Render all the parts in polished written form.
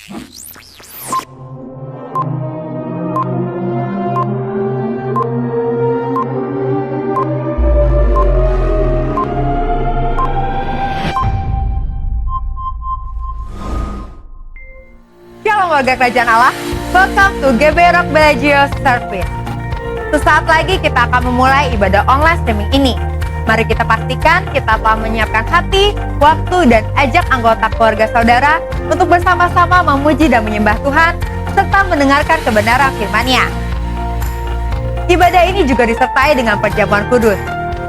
Shalom warga kerajaan Allah, welcome to GB Rock Bellagio Service. Sesaat lagi kita akan memulai ibadah online streaming ini. Mari kita pastikan kita telah menyiapkan hati, waktu, dan ajak anggota keluarga saudara untuk bersama-sama memuji dan menyembah Tuhan, serta mendengarkan kebenaran firman-Nya. Ibadah ini juga disertai dengan perjamuan kudus.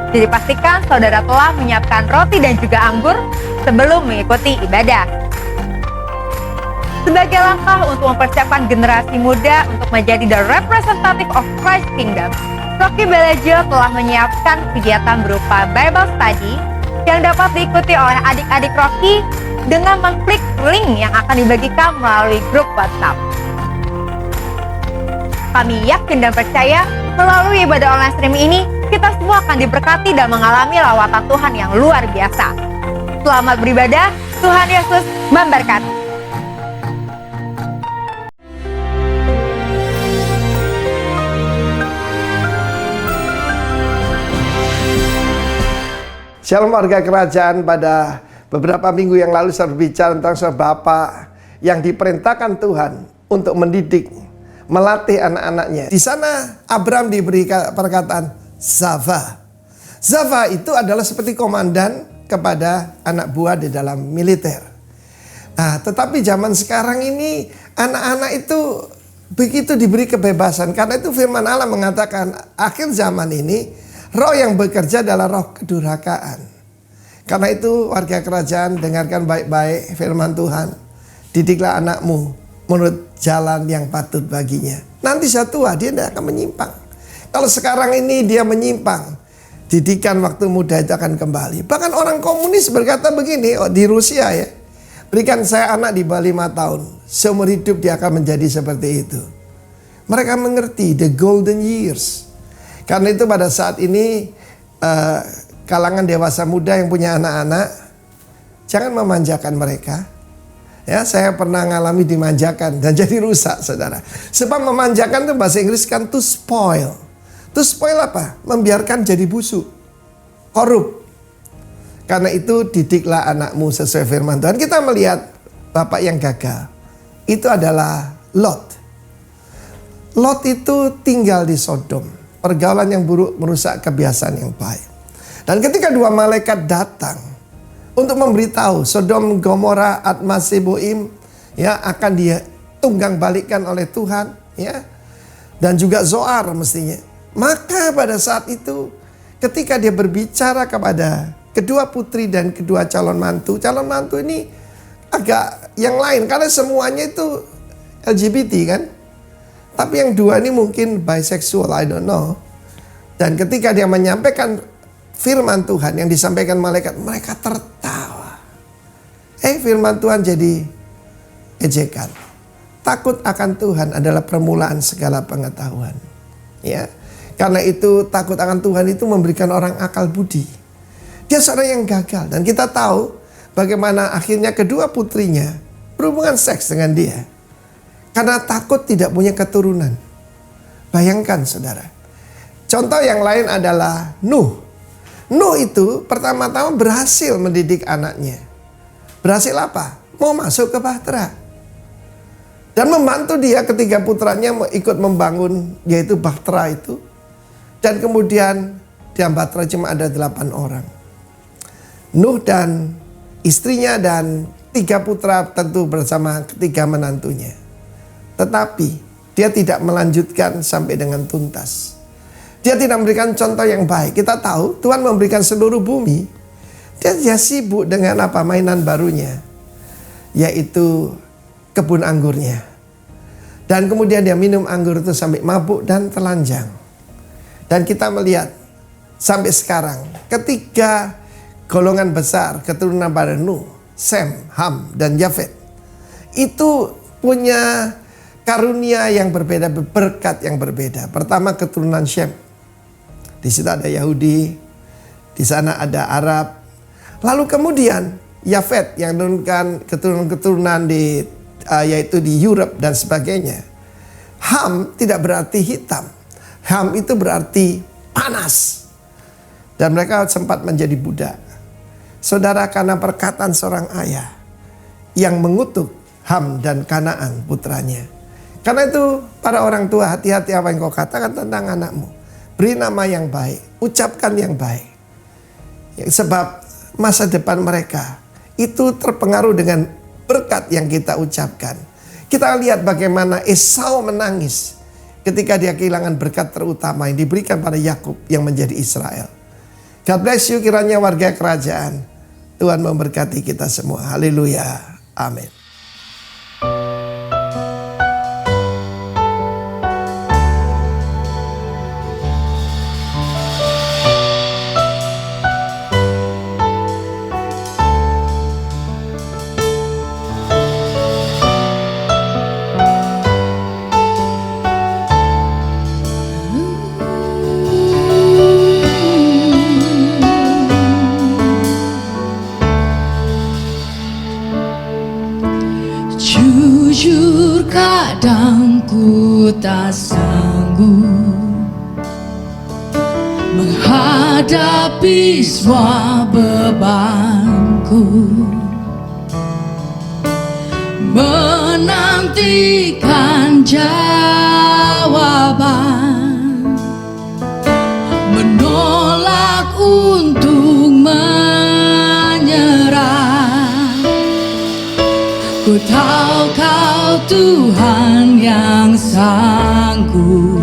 Jadi pastikan saudara telah menyiapkan roti dan juga anggur sebelum mengikuti ibadah. Sebagai langkah untuk mempersiapkan generasi muda untuk menjadi the representative of Christ Kingdom, Rocky Bellagio telah menyiapkan kegiatan berupa Bible Study yang dapat diikuti oleh adik-adik Rocky dengan mengklik link yang akan dibagikan melalui grup WhatsApp. Kami yakin dan percaya melalui ibadah online streaming ini, kita semua akan diberkati dan mengalami lawatan Tuhan yang luar biasa. Selamat beribadah, Tuhan Yesus memberkati. Shalom warga kerajaan. Pada beberapa minggu yang lalu saya berbicara tentang seorang bapak yang diperintahkan Tuhan untuk mendidik, melatih anak-anaknya. Di sana Abraham diberi perkataan Zava. Zava itu adalah seperti komandan kepada anak buah di dalam militer. Nah, tetapi zaman sekarang ini anak-anak itu begitu diberi kebebasan. Karena itu firman Allah mengatakan akhir zaman ini roh yang bekerja adalah roh kedurhakaan. Karena itu warga kerajaan, dengarkan baik-baik firman Tuhan. Didiklah anakmu menurut jalan yang patut baginya. Nanti saat tua dia tidak akan menyimpang. Kalau sekarang ini dia menyimpang, didikan waktu muda itu akan kembali. Bahkan orang komunis berkata begini di Rusia ya. Berikan saya anak di bawah 5 tahun. Seumur hidup dia akan menjadi seperti itu. Mereka mengerti the golden years. Karena itu pada saat ini kalangan dewasa muda yang punya anak-anak, jangan memanjakan mereka. Ya, saya pernah ngalami dimanjakan dan jadi rusak, saudara. Sebab memanjakan itu bahasa Inggris kan to spoil. To spoil apa? Membiarkan jadi busuk, korup. Karena itu didiklah anakmu sesuai firman Tuhan. Kita melihat bapak yang gagal. Itu adalah Lot. Lot itu tinggal di Sodom. Pergaulan yang buruk merusak kebiasaan yang baik. Dan ketika dua malaikat datang untuk memberitahu Sodom, Gomora, Adma, Seboim ya akan dia tunggang balikan oleh Tuhan ya. Dan juga Zoar mestinya. Maka pada saat itu ketika dia berbicara kepada kedua putri dan kedua calon mantu ini agak yang lain karena semuanya itu LGBT kan. Tapi yang dua ini mungkin bisexual, I don't know. Dan ketika dia menyampaikan firman Tuhan yang disampaikan malaikat, mereka tertawa. Firman Tuhan jadi ejekan. Takut akan Tuhan adalah permulaan segala pengetahuan. Ya, karena itu takut akan Tuhan itu memberikan orang akal budi. Dia seorang yang gagal dan kita tahu bagaimana akhirnya kedua putrinya berhubungan seks dengan dia. Karena takut tidak punya keturunan. Bayangkan saudara. Contoh yang lain adalah Nuh. Nuh itu pertama-tama berhasil mendidik anaknya. Berhasil apa? Mau masuk ke Bahtera. Dan membantu dia ketiga putranya ikut membangun yaitu Bahtera itu. Dan kemudian di Bahtera cuma ada 8 orang. Nuh dan istrinya dan 3 putra tentu bersama ketiga menantunya. Tetapi dia tidak melanjutkan sampai dengan tuntas. Dia tidak memberikan contoh yang baik. Kita tahu Tuhan memberikan seluruh bumi. Dia sibuk dengan apa mainan barunya. Yaitu kebun anggurnya. Dan kemudian dia minum anggur itu sampai mabuk dan telanjang. Dan kita melihat sampai sekarang ketika golongan besar keturunan pada Nuh, Sem, Ham, dan Yafet itu punya karunia yang berbeda, berkat yang berbeda. Pertama keturunan Shem. Di situ ada Yahudi, di sana ada Arab. Lalu kemudian Yafet yang menurunkan keturunan-keturunan di yaitu di Europe dan sebagainya. Ham tidak berarti hitam. Ham itu berarti panas. Dan mereka sempat menjadi budak. Saudara, karena perkataan seorang ayah yang mengutuk Ham dan Kanaan putranya. Karena itu para orang tua, hati-hati apa yang kau katakan tentang anakmu. Beri nama yang baik, ucapkan yang baik. Sebab masa depan mereka itu terpengaruh dengan berkat yang kita ucapkan. Kita lihat bagaimana Esau menangis ketika dia kehilangan berkat terutama yang diberikan pada Yakub yang menjadi Israel. God bless you, kiranya warga kerajaan. Tuhan memberkati kita semua. Haleluya. Amin. Jujur kadang ku tak sanggup menghadapi semua bebanku, menantikan jawaban, menolak untuk menyerah. Ku tahu Kau Tuhan yang sanggup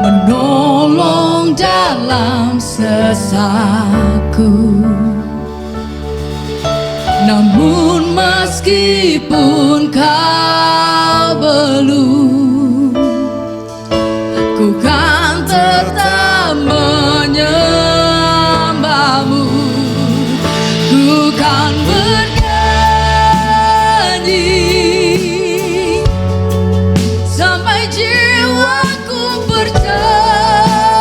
menolong dalam sesaku. Namun meskipun Kau belum, ku kan tetap menyembahmu. Ku kan sampai jiwaku percaya,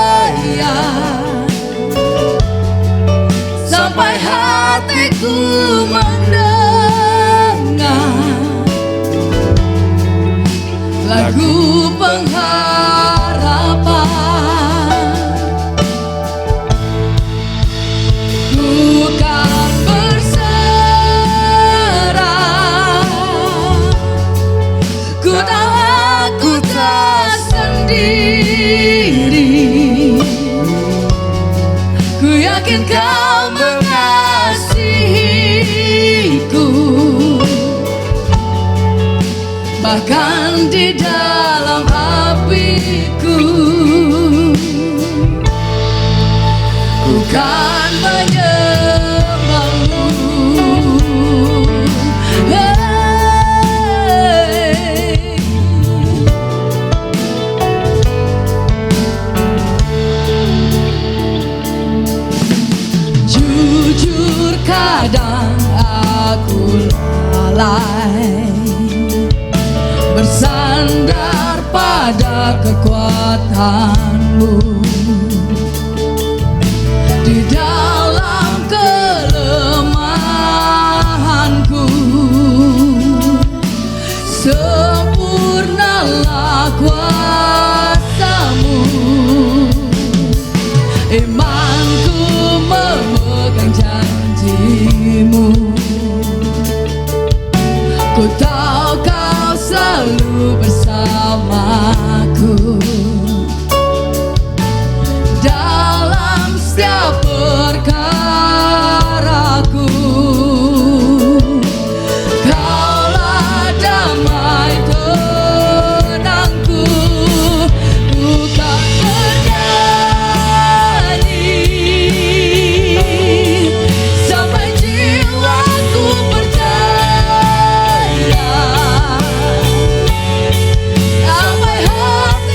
sampai hatiku mendengar lagu pengharapan. Ku kan berserah, ku tahu aku tak sendiri. Ku yakin Kau mengasihiku, bahkan di dalam apiku. Ku kan menyembahmu. Jujur kadang aku lalai, bersandar pada kekuatanmu. Di dalam kelemahanku, sempurnalah kuasa-Mu. Imanku memegang janji-Mu. Ku tahu Kau selalu bersamaku dalam setiap perkaraku. Kaulah damai tenangku. Ku kan bernyanyi sampai jiwaku percaya, sampai hati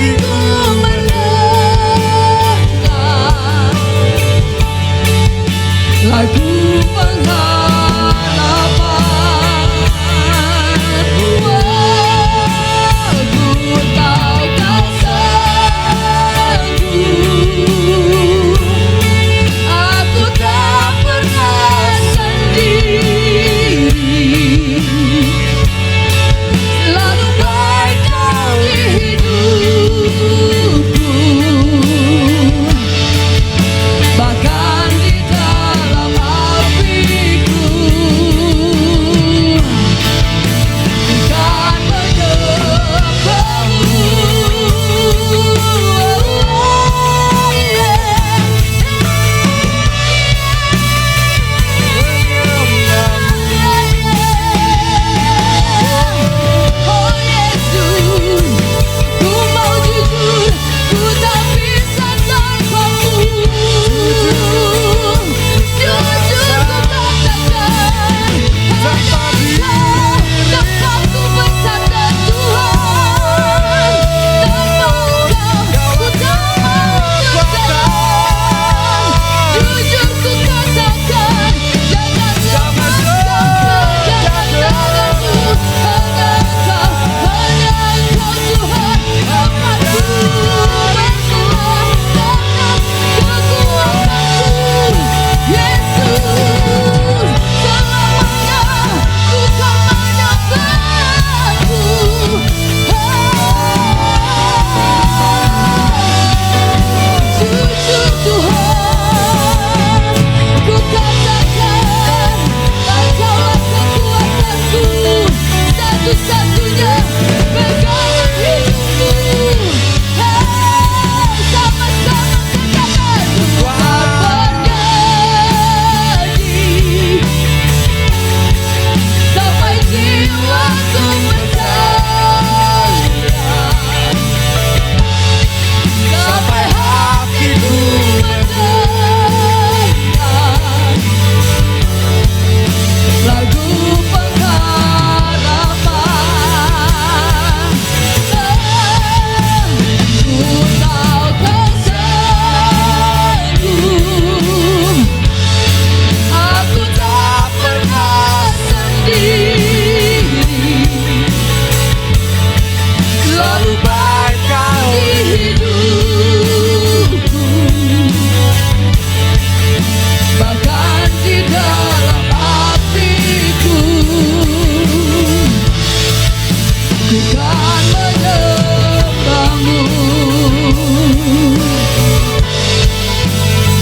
Bukan menyembahmu,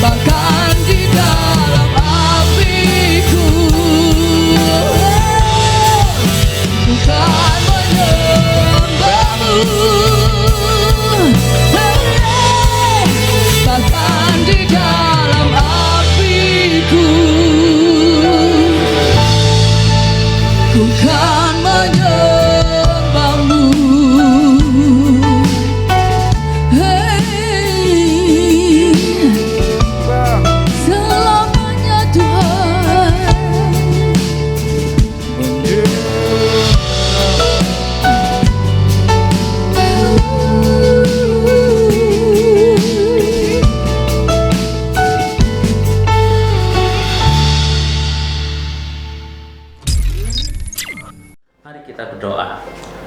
bahkan di dalam apiku. Bukan menyembahmu, bahkan di dalam apiku. Bukan menyembahmu, selamanya Tuhan. Mari kita berdoa.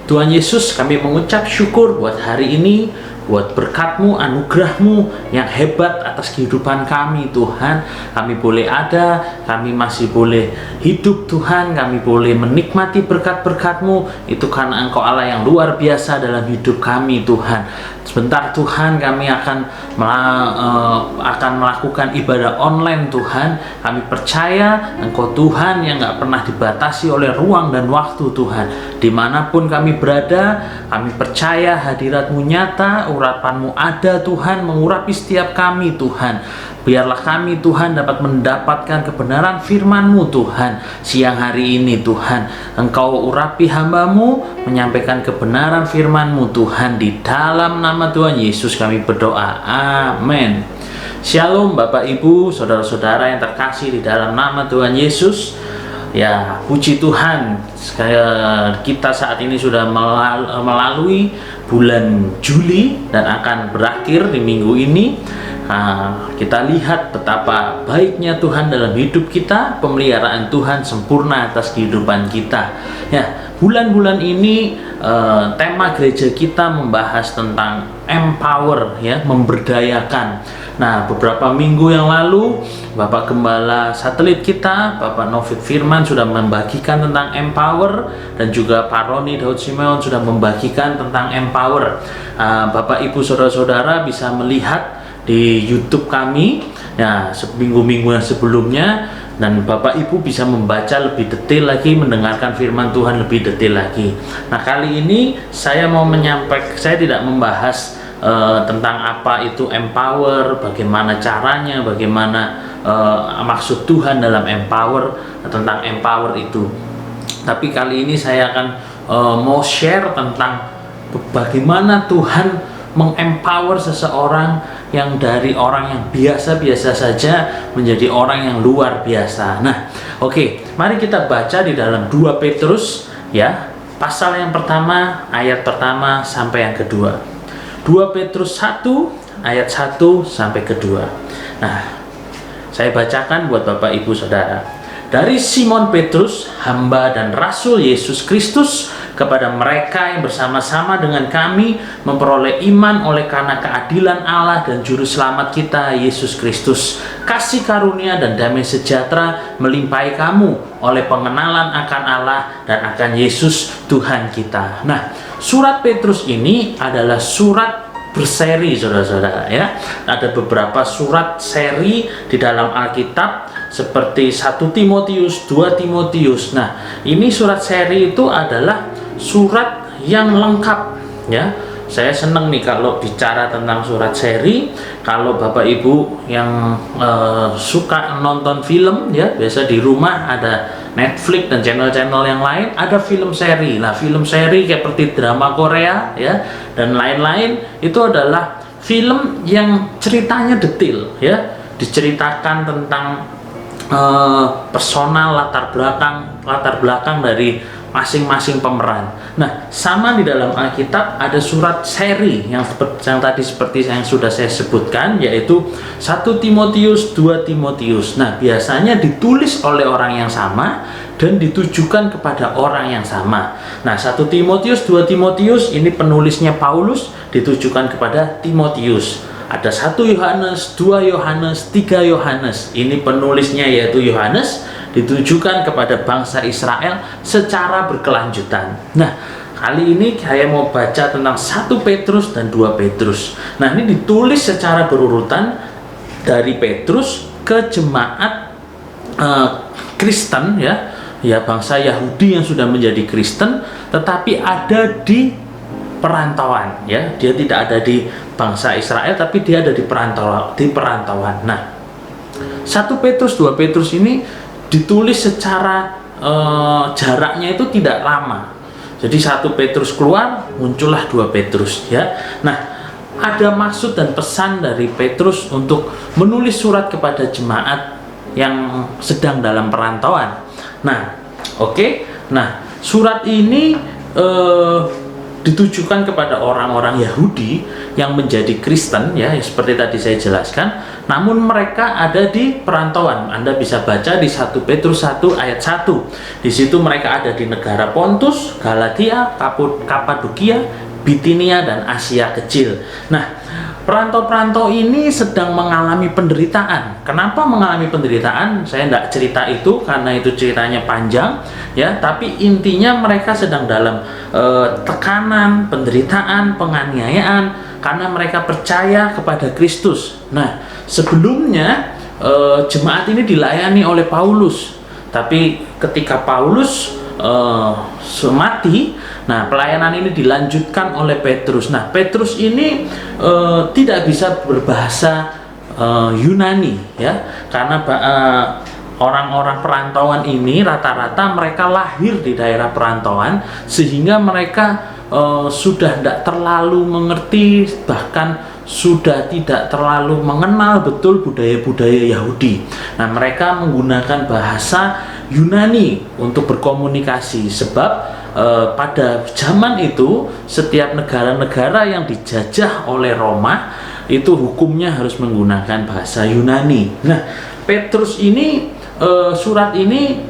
Tuhan Yesus, kami mengucap syukur buat hari ini, buat berkat-Mu, anugerah-Mu yang hebat atas kehidupan kami, Tuhan. Kami boleh ada, kami masih boleh hidup, Tuhan. Kami boleh menikmati berkat-berkat-Mu. Itu karena Engkau Allah yang luar biasa dalam hidup kami, Tuhan. Sebentar, Tuhan, kami akan melakukan ibadah online, Tuhan. Kami percaya Engkau Tuhan yang gak pernah dibatasi oleh ruang dan waktu, Tuhan. Dimanapun kami berada, kami percaya hadirat-Mu nyata, urapan-Mu ada, Tuhan, mengurapi setiap kami, Tuhan. Biarlah kami, Tuhan, dapat mendapatkan kebenaran firman-Mu, Tuhan. Siang hari ini, Tuhan, Engkau urapi hamba-Mu, menyampaikan kebenaran firman-Mu, Tuhan. Di dalam nama Tuhan Yesus kami berdoa. Amin. Shalom Bapak Ibu, saudara-saudara yang terkasih di dalam nama Tuhan Yesus. Ya, puji Tuhan, kita saat ini sudah melalui bulan Juli dan akan berakhir di minggu ini. Kita lihat betapa baiknya Tuhan dalam hidup kita, pemeliharaan Tuhan sempurna atas kehidupan kita. Ya, bulan-bulan ini tema gereja kita membahas tentang empower, ya, memberdayakan. Nah, beberapa minggu yang lalu Bapak Gembala satelit kita, Bapak Novik Firman, sudah membagikan tentang empower, dan juga Pak Roni Daud Simeon sudah membagikan tentang empower. Bapak Ibu saudara-saudara bisa melihat di YouTube kami, ya, minggu-minggu yang sebelumnya, dan Bapak Ibu bisa membaca lebih detail lagi, mendengarkan firman Tuhan lebih detail lagi. Nah, kali ini saya mau menyampaikan, saya tidak membahas tentang apa itu empower, bagaimana caranya, bagaimana maksud Tuhan dalam empower, tentang empower itu. Tapi kali ini saya akan mau share tentang bagaimana Tuhan mengempower seseorang yang dari orang yang biasa-biasa saja menjadi orang yang luar biasa. Nah, oke, mari kita baca di dalam 2 Petrus, ya, pasal yang pertama, ayat pertama sampai yang kedua. 2 Petrus 1 ayat 1 sampai kedua. Nah, saya bacakan buat Bapak Ibu Saudara. Dari Simon Petrus, hamba dan rasul Yesus Kristus, kepada mereka yang bersama-sama dengan kami memperoleh iman oleh karena keadilan Allah dan juru selamat kita Yesus Kristus. Kasih karunia dan damai sejahtera melimpahi kamu oleh pengenalan akan Allah dan akan Yesus Tuhan kita. Nah, surat Petrus ini adalah surat berseri, saudara-saudara, ya. Ada beberapa surat seri di dalam Alkitab seperti 1 Timotius, 2 Timotius. Nah, ini surat seri itu adalah surat yang lengkap, ya. Saya senang nih kalau bicara tentang surat seri. Kalau Bapak Ibu yang suka nonton film, ya, biasa di rumah ada Netflix dan channel-channel yang lain, ada film seri. Nah, film seri seperti drama Korea, ya, dan lain-lain, itu adalah film yang ceritanya detail, ya, diceritakan tentang personal, latar belakang dari masing-masing pemeran. Nah, sama di dalam Alkitab ada surat seri yang tadi seperti yang sudah saya sebutkan, yaitu 1 Timotius, 2 Timotius. Nah, biasanya ditulis oleh orang yang sama dan ditujukan kepada orang yang sama. Nah, 1 Timotius, 2 Timotius ini penulisnya Paulus, ditujukan kepada Timotius. Ada 1 Yohanes, 2 Yohanes, 3 Yohanes. Ini penulisnya yaitu Yohanes, ditujukan kepada bangsa Israel secara berkelanjutan. Nah, kali ini saya mau baca tentang 1 Petrus dan 2 Petrus. Nah, ini ditulis secara berurutan dari Petrus ke jemaat Kristen ya bangsa Yahudi yang sudah menjadi Kristen, tetapi ada di perantauan ya. Dia tidak ada di bangsa Israel, tapi dia ada di perantauan. Nah, 1 Petrus 2 Petrus ini ditulis secara jaraknya itu tidak lama. Jadi 1 Petrus keluar, muncullah 2 Petrus ya. Nah, ada maksud dan pesan dari Petrus untuk menulis surat kepada jemaat yang sedang dalam perantauan. Nah, oke. Nah, surat ini ditujukan kepada orang-orang Yahudi yang menjadi Kristen ya, seperti tadi saya jelaskan, namun mereka ada di perantauan. Anda bisa baca di 1 Petrus 1 ayat 1. Di situ mereka ada di negara Pontus, Galatia, Kapadokia, Bitinia, dan Asia Kecil. Nah, perantau-perantau ini sedang mengalami penderitaan. Kenapa mengalami penderitaan? Saya tidak cerita itu karena itu ceritanya panjang ya, tapi intinya mereka sedang dalam tekanan, penderitaan, penganiayaan karena mereka percaya kepada Kristus. Nah, sebelumnya jemaat ini dilayani oleh Paulus, tapi ketika Paulus mati, nah pelayanan ini dilanjutkan oleh Petrus. Nah, Petrus ini tidak bisa berbahasa Yunani ya, karena orang-orang perantauan ini rata-rata mereka lahir di daerah perantauan, sehingga mereka sudah tidak terlalu mengerti, bahkan sudah tidak terlalu mengenal betul budaya-budaya Yahudi. Nah, mereka menggunakan bahasa Yunani untuk berkomunikasi, sebab pada zaman itu setiap negara-negara yang dijajah oleh Roma itu hukumnya harus menggunakan bahasa Yunani. Nah, Petrus ini surat ini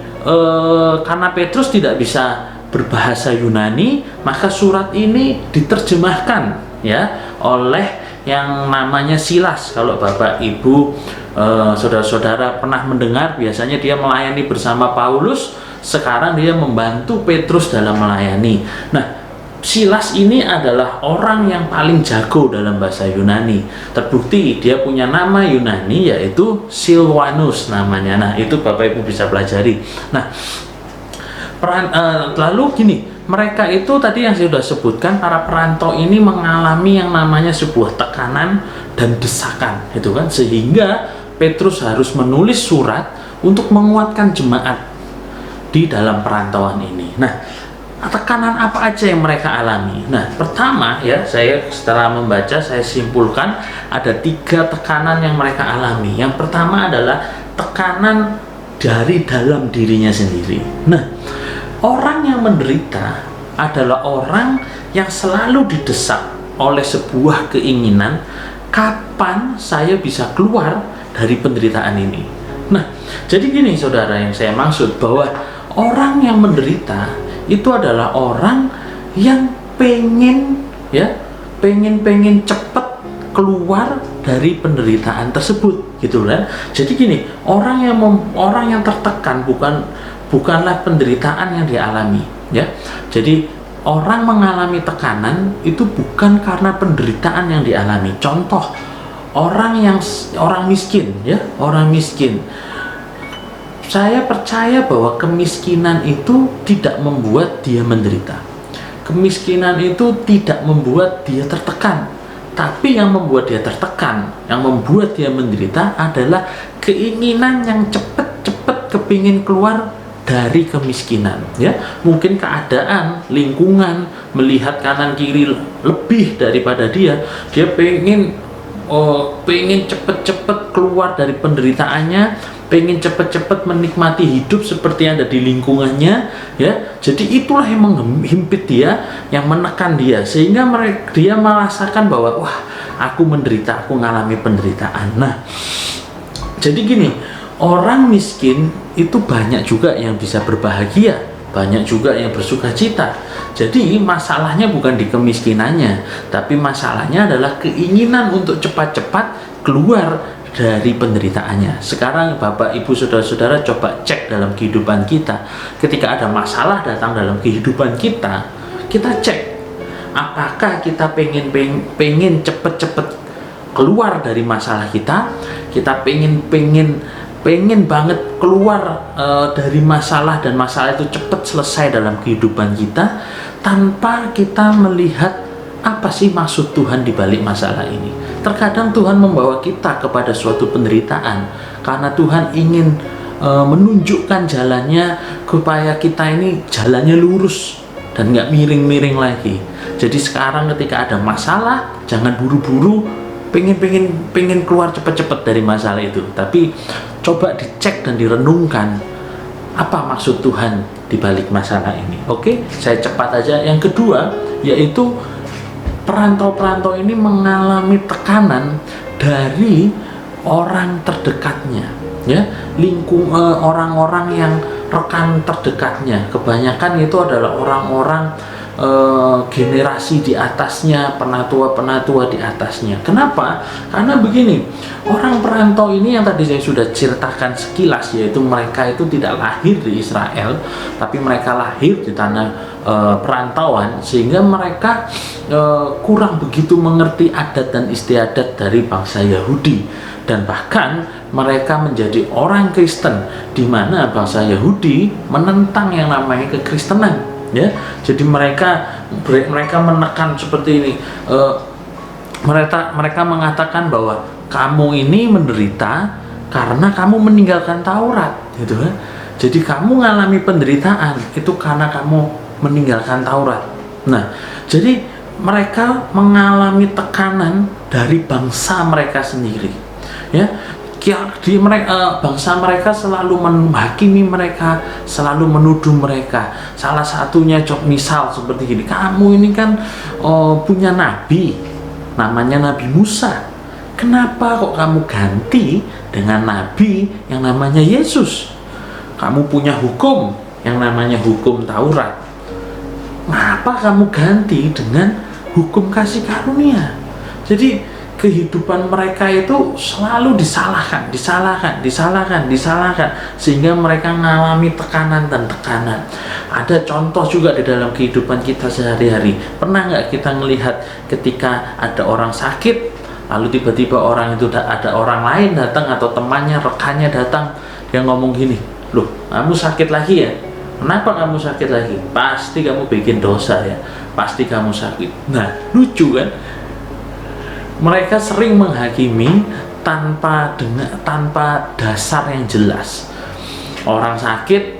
karena Petrus tidak bisa berbahasa Yunani, maka surat ini diterjemahkan ya oleh yang namanya Silas. Kalau Bapak Ibu saudara-saudara pernah mendengar, biasanya dia melayani bersama Paulus, sekarang dia membantu Petrus dalam melayani. Nah, Silas ini adalah orang yang paling jago dalam bahasa Yunani. Terbukti dia punya nama Yunani, yaitu Silwanus namanya. Nah, itu Bapak Ibu bisa pelajari. Nah, lalu gini, mereka itu tadi yang saya sudah sebutkan, para perantau ini mengalami yang namanya sebuah tekanan dan desakan, gitu kan, sehingga Petrus harus menulis surat untuk menguatkan jemaat di dalam perantauan ini. Nah, tekanan apa aja yang mereka alami? Nah, pertama ya, saya setelah membaca saya simpulkan ada 3 tekanan yang mereka alami. Yang pertama adalah tekanan dari dalam dirinya sendiri. Nah, orang yang menderita adalah orang yang selalu didesak oleh sebuah keinginan, kapan saya bisa keluar dari penderitaan ini. Nah, jadi gini saudara, yang saya maksud bahwa orang yang menderita itu adalah orang yang pengen cepat keluar dari penderitaan tersebut, gitu kan. Jadi gini, orang yang tertekan bukanlah penderitaan yang dialami ya. Jadi orang mengalami tekanan itu bukan karena penderitaan yang dialami. Contoh, orang miskin ya, orang miskin. Saya percaya bahwa kemiskinan itu tidak membuat dia menderita. Kemiskinan itu tidak membuat dia tertekan. Tapi yang membuat dia tertekan, yang membuat dia menderita adalah keinginan yang cepat-cepat kepingin keluar dari kemiskinan ya. Mungkin keadaan, lingkungan melihat kanan kiri lebih daripada dia pengen cepet-cepet keluar dari penderitaannya, pengen cepet-cepet menikmati hidup seperti yang ada di lingkungannya ya. Jadi itulah yang menghimpit dia, yang menekan dia, sehingga dia merasakan bahwa wah, aku menderita, aku mengalami penderitaan. Nah, jadi gini, orang miskin itu banyak juga yang bisa berbahagia, banyak juga yang bersuka cita. Jadi masalahnya bukan di kemiskinannya, tapi masalahnya adalah keinginan untuk cepat-cepat keluar dari penderitaannya. Sekarang Bapak Ibu Saudara-saudara coba cek dalam kehidupan kita. Ketika ada masalah datang dalam kehidupan kita kita cek apakah kita pengen cepet-cepet keluar dari masalah kita pengen banget keluar dari masalah, dan masalah itu cepat selesai dalam kehidupan kita tanpa kita melihat apa sih maksud Tuhan di balik masalah ini. Terkadang Tuhan membawa kita kepada suatu penderitaan karena Tuhan ingin menunjukkan jalannya supaya kita ini jalannya lurus dan nggak miring-miring lagi. Jadi sekarang ketika ada masalah, jangan buru-buru pengen keluar cepet-cepet dari masalah itu, tapi coba dicek dan direnungkan apa maksud Tuhan di balik masalah ini. Oke, saya cepat aja. Yang kedua yaitu perantau-perantau ini mengalami tekanan dari orang terdekatnya, ya, orang-orang yang rekan terdekatnya. Kebanyakan itu adalah orang-orang generasi di atasnya, penatua-penatua di atasnya. Kenapa? Karena begini, orang perantau ini yang tadi saya sudah ceritakan sekilas, yaitu mereka itu tidak lahir di Israel, tapi mereka lahir di tanah perantauan, sehingga mereka kurang begitu mengerti adat dan istiadat dari bangsa Yahudi, dan bahkan mereka menjadi orang Kristen, di mana bangsa Yahudi menentang yang namanya kekristenan. Ya, jadi mereka menekan seperti ini. Mereka mengatakan bahwa kamu ini menderita karena kamu meninggalkan Taurat, gitu kan? Jadi kamu mengalami penderitaan itu karena kamu meninggalkan Taurat. Nah, jadi mereka mengalami tekanan dari bangsa mereka sendiri. Ya, bangsa mereka selalu menghakimi mereka, selalu menuduh mereka. Salah satunya misal seperti gini, kamu ini kan punya nabi, namanya Nabi Musa. Kenapa kok kamu ganti dengan nabi yang namanya Yesus? Kamu punya hukum yang namanya hukum Taurat. Kenapa kamu ganti dengan hukum kasih karunia? Jadi kehidupan mereka itu selalu disalahkan, sehingga mereka mengalami tekanan dan tekanan. Ada contoh juga di dalam kehidupan kita sehari-hari. Pernah nggak kita melihat ketika ada orang sakit, lalu tiba-tiba ada orang lain datang, atau temannya, rekannya datang, dia ngomong gini, loh, kamu sakit lagi ya? Kenapa kamu sakit lagi? Pasti kamu bikin dosa ya, pasti kamu sakit. Nah, lucu kan? Mereka sering menghakimi tanpa dasar yang jelas. Orang sakit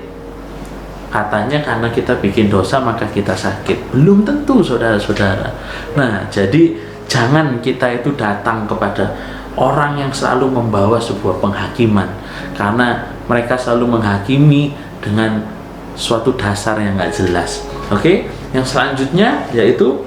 katanya karena kita bikin dosa maka kita sakit. Belum tentu, saudara-saudara. Nah, jadi jangan kita itu datang kepada orang yang selalu membawa sebuah penghakiman, karena mereka selalu menghakimi dengan suatu dasar yang nggak jelas. Oke, yang selanjutnya yaitu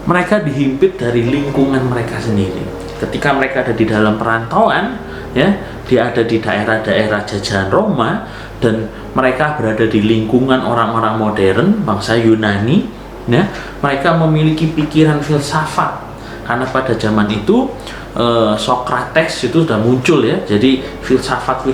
mereka dihimpit dari lingkungan mereka sendiri. Ketika mereka ada di dalam perantauan, ya, dia ada di daerah-daerah jajahan Roma, dan mereka berada di lingkungan orang-orang modern, bangsa Yunani, ya, mereka memiliki pikiran filsafat. Karena pada zaman itu Sokrates itu sudah muncul, ya, jadi filsafat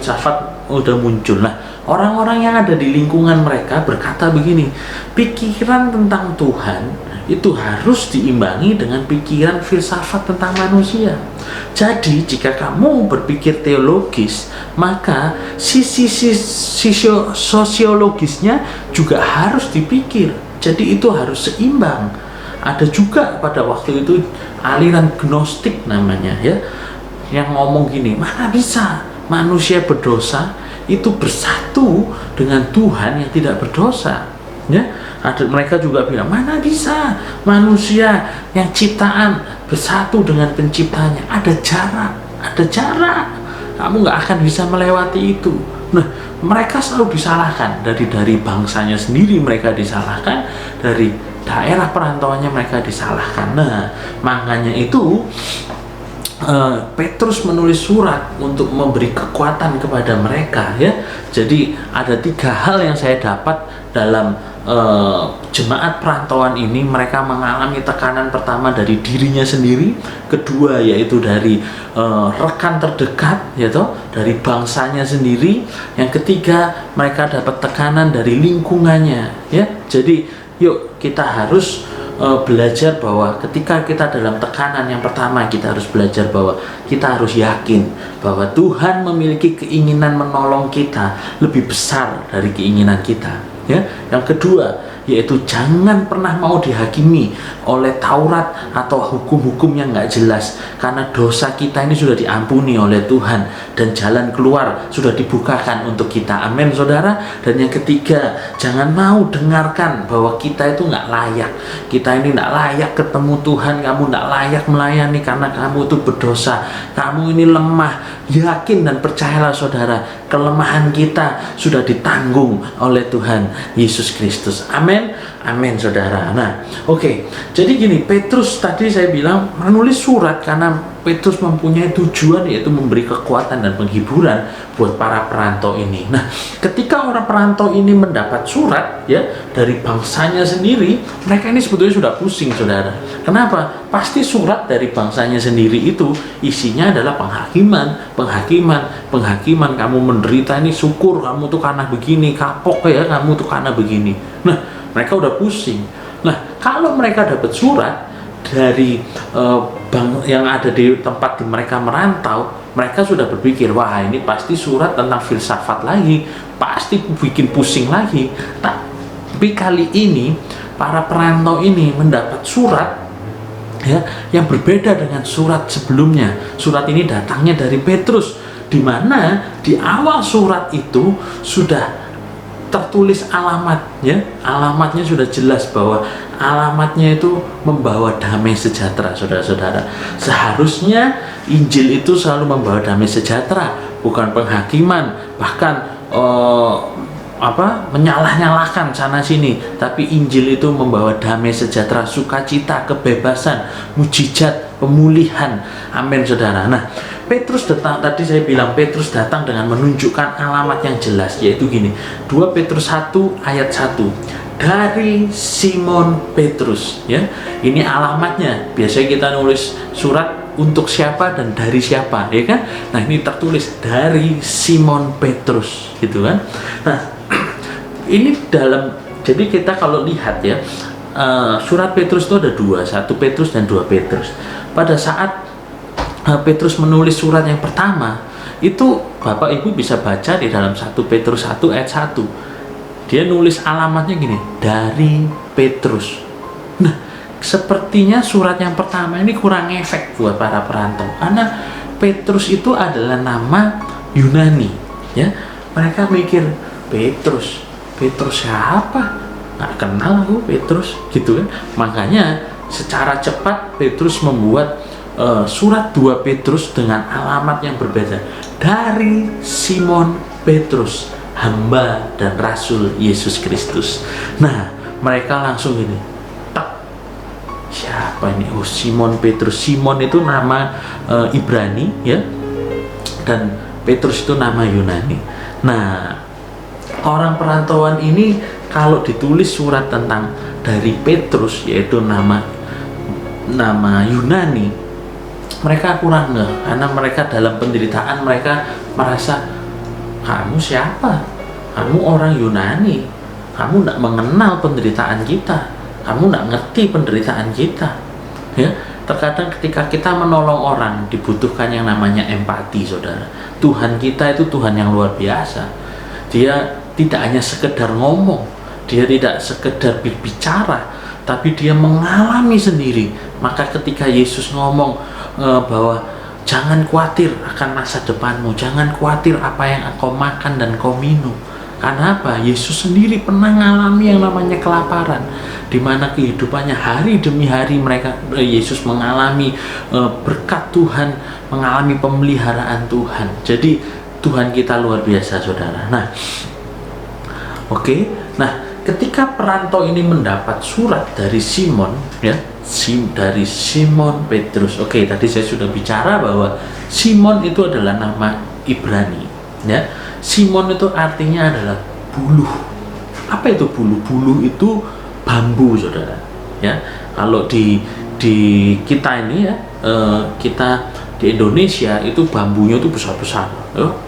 udah muncul. Nah, orang-orang yang ada di lingkungan mereka berkata begini, pikiran tentang Tuhan itu harus diimbangi dengan pikiran filsafat tentang manusia. Jadi jika kamu berpikir teologis, maka sisi sosiologisnya juga harus dipikir. Jadi itu harus seimbang. Ada juga pada waktu itu aliran gnostik namanya, ya, yang ngomong gini, mana bisa manusia berdosa itu bersatu dengan Tuhan yang tidak berdosa, ya. Mereka juga bilang, mana bisa manusia yang ciptaan bersatu dengan penciptanya? Ada jarak. Kamu nggak akan bisa melewati itu. Nah, mereka selalu disalahkan dari bangsanya sendiri, mereka disalahkan dari daerah perantauannya, mereka disalahkan. Nah, makanya itu Petrus menulis surat untuk memberi kekuatan kepada mereka, ya. Jadi ada 3 hal yang saya dapat dalam jemaat perantauan ini. Mereka mengalami tekanan pertama dari dirinya sendiri, kedua yaitu dari rekan terdekat, yaitu dari bangsanya sendiri, yang ketiga mereka dapat tekanan dari lingkungannya, ya. Jadi Yuk kita harus belajar bahwa ketika kita dalam tekanan, yang pertama kita harus belajar bahwa kita harus yakin bahwa Tuhan memiliki keinginan menolong kita lebih besar dari keinginan kita, ya. Yang kedua yaitu jangan pernah mau dihakimi oleh Taurat atau hukum-hukum yang nggak jelas, karena dosa kita ini sudah diampuni oleh Tuhan dan jalan keluar sudah dibukakan untuk kita. Amin, saudara. Dan yang ketiga, jangan mau dengarkan bahwa kita itu nggak layak, kita ini nggak layak ketemu Tuhan, kamu nggak layak melayani karena kamu itu berdosa, kamu ini lemah. Yakin dan percayalah saudara, kelemahan kita sudah ditanggung oleh Tuhan Yesus Kristus. Amin, amin saudara. Nah, oke. Jadi gini, Petrus tadi saya bilang menulis surat karena Petrus mempunyai tujuan, yaitu memberi kekuatan dan penghiburan buat para perantau ini. Nah, ketika orang perantau ini mendapat surat ya dari bangsanya sendiri, mereka ini sebetulnya sudah pusing, saudara. Kenapa? Pasti surat dari bangsanya sendiri itu isinya adalah penghakiman. Kamu menderita ini, syukur kamu tuh karena begini, kapok ya kamu tuh karena begini. Nah, mereka udah pusing. Nah, kalau mereka dapat surat dari bank yang ada di tempat di mereka merantau, mereka sudah berpikir, wah ini pasti surat tentang filsafat lagi, pasti bikin pusing lagi. Tapi kali ini para perantau ini mendapat surat ya yang berbeda dengan surat sebelumnya. Surat ini datangnya dari Petrus, di mana di awal surat itu sudah tertulis alamatnya. Alamatnya sudah jelas bahwa alamatnya itu membawa damai sejahtera, saudara-saudara. Seharusnya Injil itu selalu membawa damai sejahtera, bukan penghakiman, bahkan menyalah-nyalahkan sana sini. Tapi Injil itu membawa damai sejahtera, sukacita, kebebasan, mujizat, pemulihan. Amin, saudara. Nah, Petrus datang, tadi saya bilang Petrus datang dengan menunjukkan alamat yang jelas, yaitu gini, 2 Petrus 1 ayat 1. Dari Simon Petrus, ya. Ini alamatnya. Biasanya kita nulis surat untuk siapa dan dari siapa, ya kan? Nah, ini tertulis dari Simon Petrus, gitu kan? Nah, ini jadi kita kalau lihat ya, surat Petrus itu ada 2, 1 Petrus dan 2 Petrus. Pada saat Petrus menulis surat yang pertama, itu Bapak Ibu bisa baca di dalam 1 Petrus 1 ayat 1. Dia nulis alamatnya gini, dari Petrus. Nah, sepertinya surat yang pertama ini kurang efek buat para perantau, karena Petrus itu adalah nama Yunani, ya. Mereka mikir, Petrus siapa? Nggak kenal aku Petrus, gitu kan. Makanya secara cepat Petrus membuat surat 2 Petrus dengan alamat yang berbeda. Dari Simon Petrus, hamba dan rasul Yesus Kristus. Nah, mereka langsung gini, siapa ini? Oh, Simon Petrus. Simon itu nama Ibrani, ya, dan Petrus itu nama Yunani. Nah, orang perantauan ini kalau ditulis surat tentang dari Petrus, yaitu nama Yunani, mereka kurang ngeh, karena mereka dalam penderitaan mereka merasa, kamu siapa? Kamu orang Yunani, kamu tidak mengenal penderitaan kita, kamu tidak ngerti penderitaan kita, ya. Terkadang ketika kita menolong orang dibutuhkan yang namanya empati, saudara. Tuhan kita itu Tuhan yang luar biasa. Dia tidak hanya sekedar ngomong, dia tidak sekedar berbicara, tapi dia mengalami sendiri. Maka ketika Yesus ngomong bahwa jangan khawatir akan masa depanmu, jangan khawatir apa yang engkau makan dan kau minum. Karena apa? Yesus sendiri pernah mengalami yang namanya kelaparan, di mana kehidupannya hari demi hari Yesus mengalami berkat Tuhan, mengalami pemeliharaan Tuhan. Jadi Tuhan kita luar biasa, saudara. Nah, oke. Nah, ketika perantau ini mendapat surat dari Simon, ya, dari Simon Petrus. Oke, tadi saya sudah bicara bahwa Simon itu adalah nama Ibrani, ya. Simon itu artinya adalah buluh. Apa itu buluh? Buluh itu bambu, saudara. Ya, kalau di kita ini ya, kita di Indonesia itu bambunya itu besar-besar,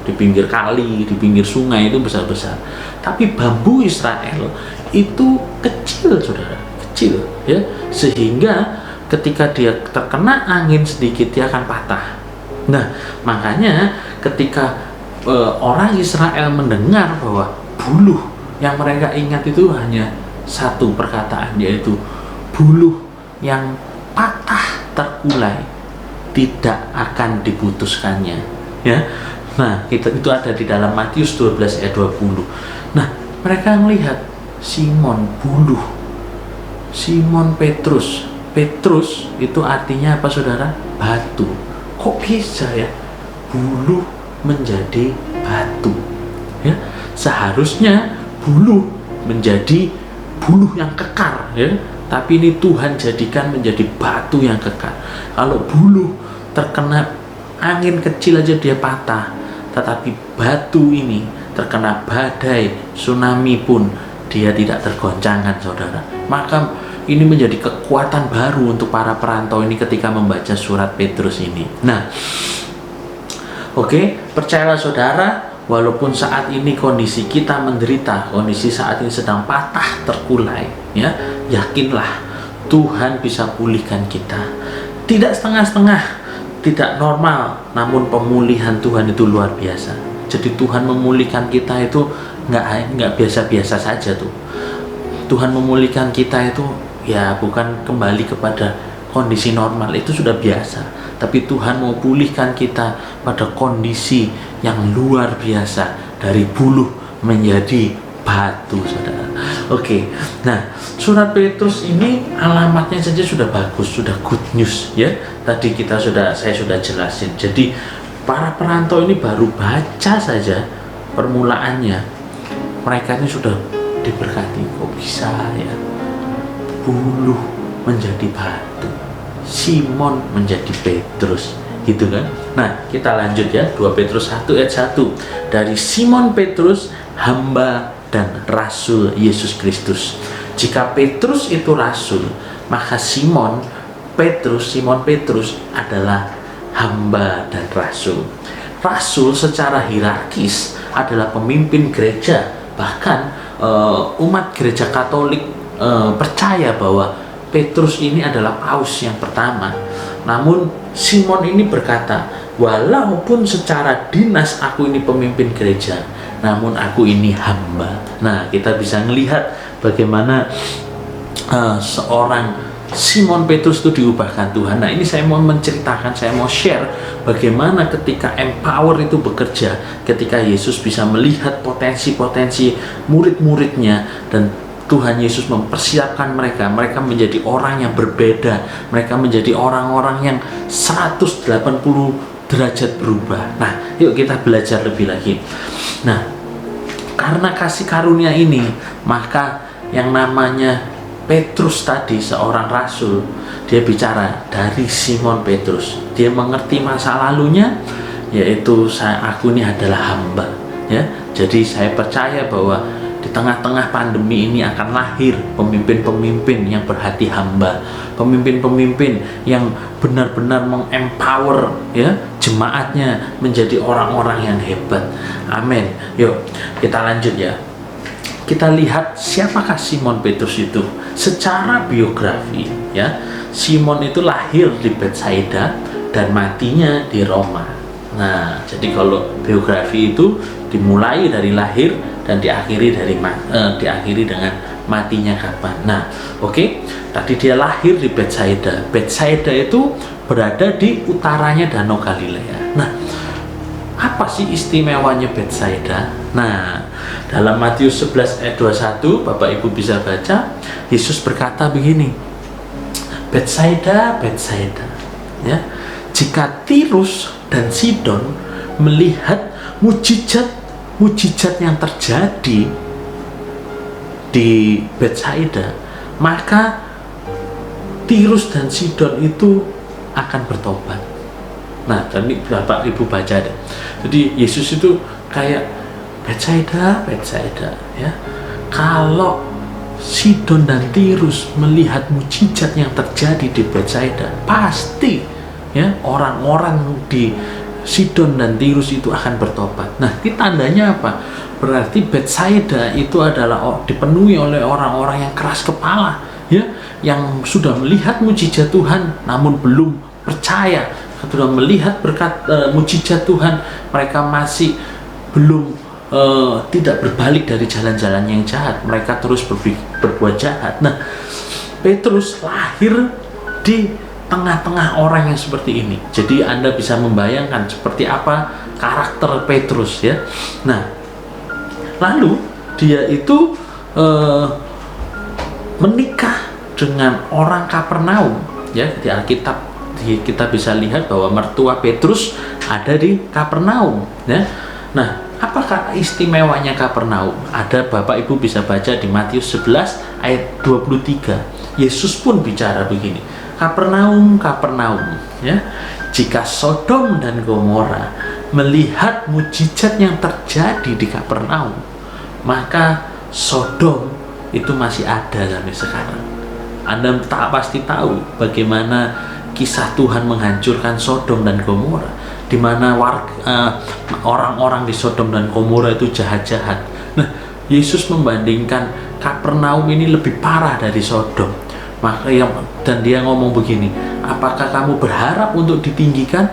di pinggir kali, di pinggir sungai itu besar-besar. Tapi bambu Israel itu kecil, saudara, kecil, ya, sehingga ketika dia terkena angin sedikit dia akan patah. Nah, makanya ketika orang Israel mendengar bahwa buluh yang mereka ingat itu hanya satu perkataan, yaitu buluh yang patah terkulai tidak akan diputuskannya, ya. Nah, itu ada di dalam Matius 12 ayat 20. Nah, mereka melihat Simon buluh, Simon Petrus. Petrus itu artinya apa, saudara? Batu. Kok bisa ya buluh menjadi batu? Ya, seharusnya buluh menjadi buluh yang kekar, ya. Tapi ini Tuhan jadikan menjadi batu yang kekar. Kalau buluh terkena angin kecil aja dia patah, tetapi batu ini terkena badai, tsunami pun dia tidak tergoncangkan, saudara. Maka ini menjadi kekuatan baru untuk para perantau ini ketika membaca surat Petrus ini. Nah, oke, percayalah saudara, walaupun saat ini kondisi kita menderita, kondisi saat ini sedang patah terkulai, ya, yakinlah Tuhan bisa pulihkan kita. Tidak setengah-setengah, tidak normal, namun pemulihan Tuhan itu luar biasa. Jadi Tuhan memulihkan kita itu nggak biasa-biasa saja tuh. Tuhan memulihkan kita itu ya bukan kembali kepada kondisi normal, itu sudah biasa. Tapi Tuhan mau pulihkan kita pada kondisi yang luar biasa, dari buluh menjadi batu, saudara. Oke, nah surat Petrus ini alamatnya saja sudah bagus, sudah good news, ya. Tadi saya sudah jelasin. Jadi para perantau ini baru baca saja permulaannya, mereka ini sudah diberkati. Kok bisa ya buluh menjadi batu, Simon menjadi Petrus, gitu kan? Nah, kita lanjut ya, 2 Petrus 1 ayat 1. Dari Simon Petrus, hamba dan rasul Yesus Kristus. Jika Petrus itu rasul, maka Simon Petrus adalah hamba dan rasul. Rasul secara hierarkis adalah pemimpin gereja. Bahkan umat gereja Katolik percaya bahwa Petrus ini adalah paus yang pertama. Namun Simon ini berkata, walaupun secara dinas aku ini pemimpin gereja, namun aku ini hamba. Nah, kita bisa melihat bagaimana seorang Simon Petrus itu diubahkan Tuhan. Nah, ini saya mau menceritakan, saya mau share bagaimana ketika empower itu bekerja, ketika Yesus bisa melihat potensi-potensi murid-muridnya, dan Tuhan Yesus mempersiapkan mereka menjadi orang yang berbeda, mereka menjadi orang-orang yang 180 derajat berubah. Nah, yuk kita belajar lebih lagi. Nah, karena kasih karunia ini, maka yang namanya Petrus tadi, seorang rasul, dia bicara dari Simon Petrus. Dia mengerti masa lalunya, yaitu aku ini adalah hamba, ya. Jadi saya percaya bahwa di tengah-tengah pandemi ini akan lahir pemimpin-pemimpin yang berhati hamba, pemimpin-pemimpin yang benar-benar mengempower, ya, jemaatnya menjadi orang-orang yang hebat. Amin. Yuk kita lanjut ya. Kita lihat siapakah Simon Petrus itu secara biografi, ya. Simon itu lahir di Betsaida dan matinya di Roma. Nah, jadi kalau biografi itu dimulai dari lahir dan diakhiri dengan matinya kapan. Nah, oke. Tadi dia lahir di Betsaida. Betsaida itu berada di utaranya Danau Galilea. Nah, apa sih istimewanya Betsaida? Nah, dalam Matius 11 ayat 21, Bapak Ibu bisa baca, Yesus berkata begini, Betsaida, Betsaida, ya, jika Tirus dan Sidon melihat mujizat yang terjadi di Betsaida, maka Tirus dan Sidon itu akan bertobat. Nah, tadi Bapak Ibu baca deh. Jadi Yesus itu kayak Betsaida, ya. Kalau Sidon dan Tirus melihat mujizat yang terjadi di Betsaida, pasti ya orang-orang di Sidon dan Tirus itu akan bertobat. Nah, ini tandanya apa? Berarti Betsaida itu adalah dipenuhi oleh orang-orang yang keras kepala, ya, yang sudah melihat mujizat Tuhan namun belum percaya. Sudah melihat berkat mujizat Tuhan, mereka masih belum tidak berbalik dari jalan-jalan yang jahat. Mereka terus berbuat jahat. Nah, Petrus lahir di tengah-tengah orang yang seperti ini. Jadi Anda bisa membayangkan seperti apa karakter Petrus, ya. Nah, lalu dia itu menikah dengan orang Kapernaum, ya. Di Alkitab kita bisa lihat bahwa mertua Petrus ada di Kapernaum, ya. Nah, apakah istimewanya Kapernaum? Ada, Bapak Ibu bisa baca di Matius 11 ayat 23. Yesus pun bicara begini, Kapernaum, Kapernaum, ya, jika Sodom dan Gomora melihat mujizat yang terjadi di Kapernaum, maka Sodom itu masih ada sampai sekarang. Anda pasti tahu bagaimana kisah Tuhan menghancurkan Sodom dan Gomora, di mana orang-orang di Sodom dan Gomora itu jahat-jahat. Nah, Yesus membandingkan Kapernaum ini lebih parah dari Sodom. Dan dia ngomong begini, apakah kamu berharap untuk ditinggikan?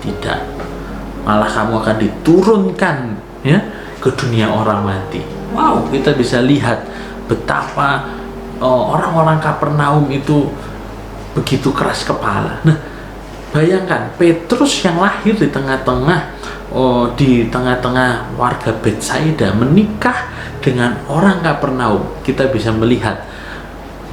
Tidak, malah kamu akan diturunkan, ya, ke dunia orang mati. Wow, kita bisa lihat betapa orang-orang Kapernaum itu begitu keras kepala. Nah, bayangkan Petrus yang lahir di tengah-tengah warga Betsaida menikah dengan orang Kapernaum. Kita bisa melihat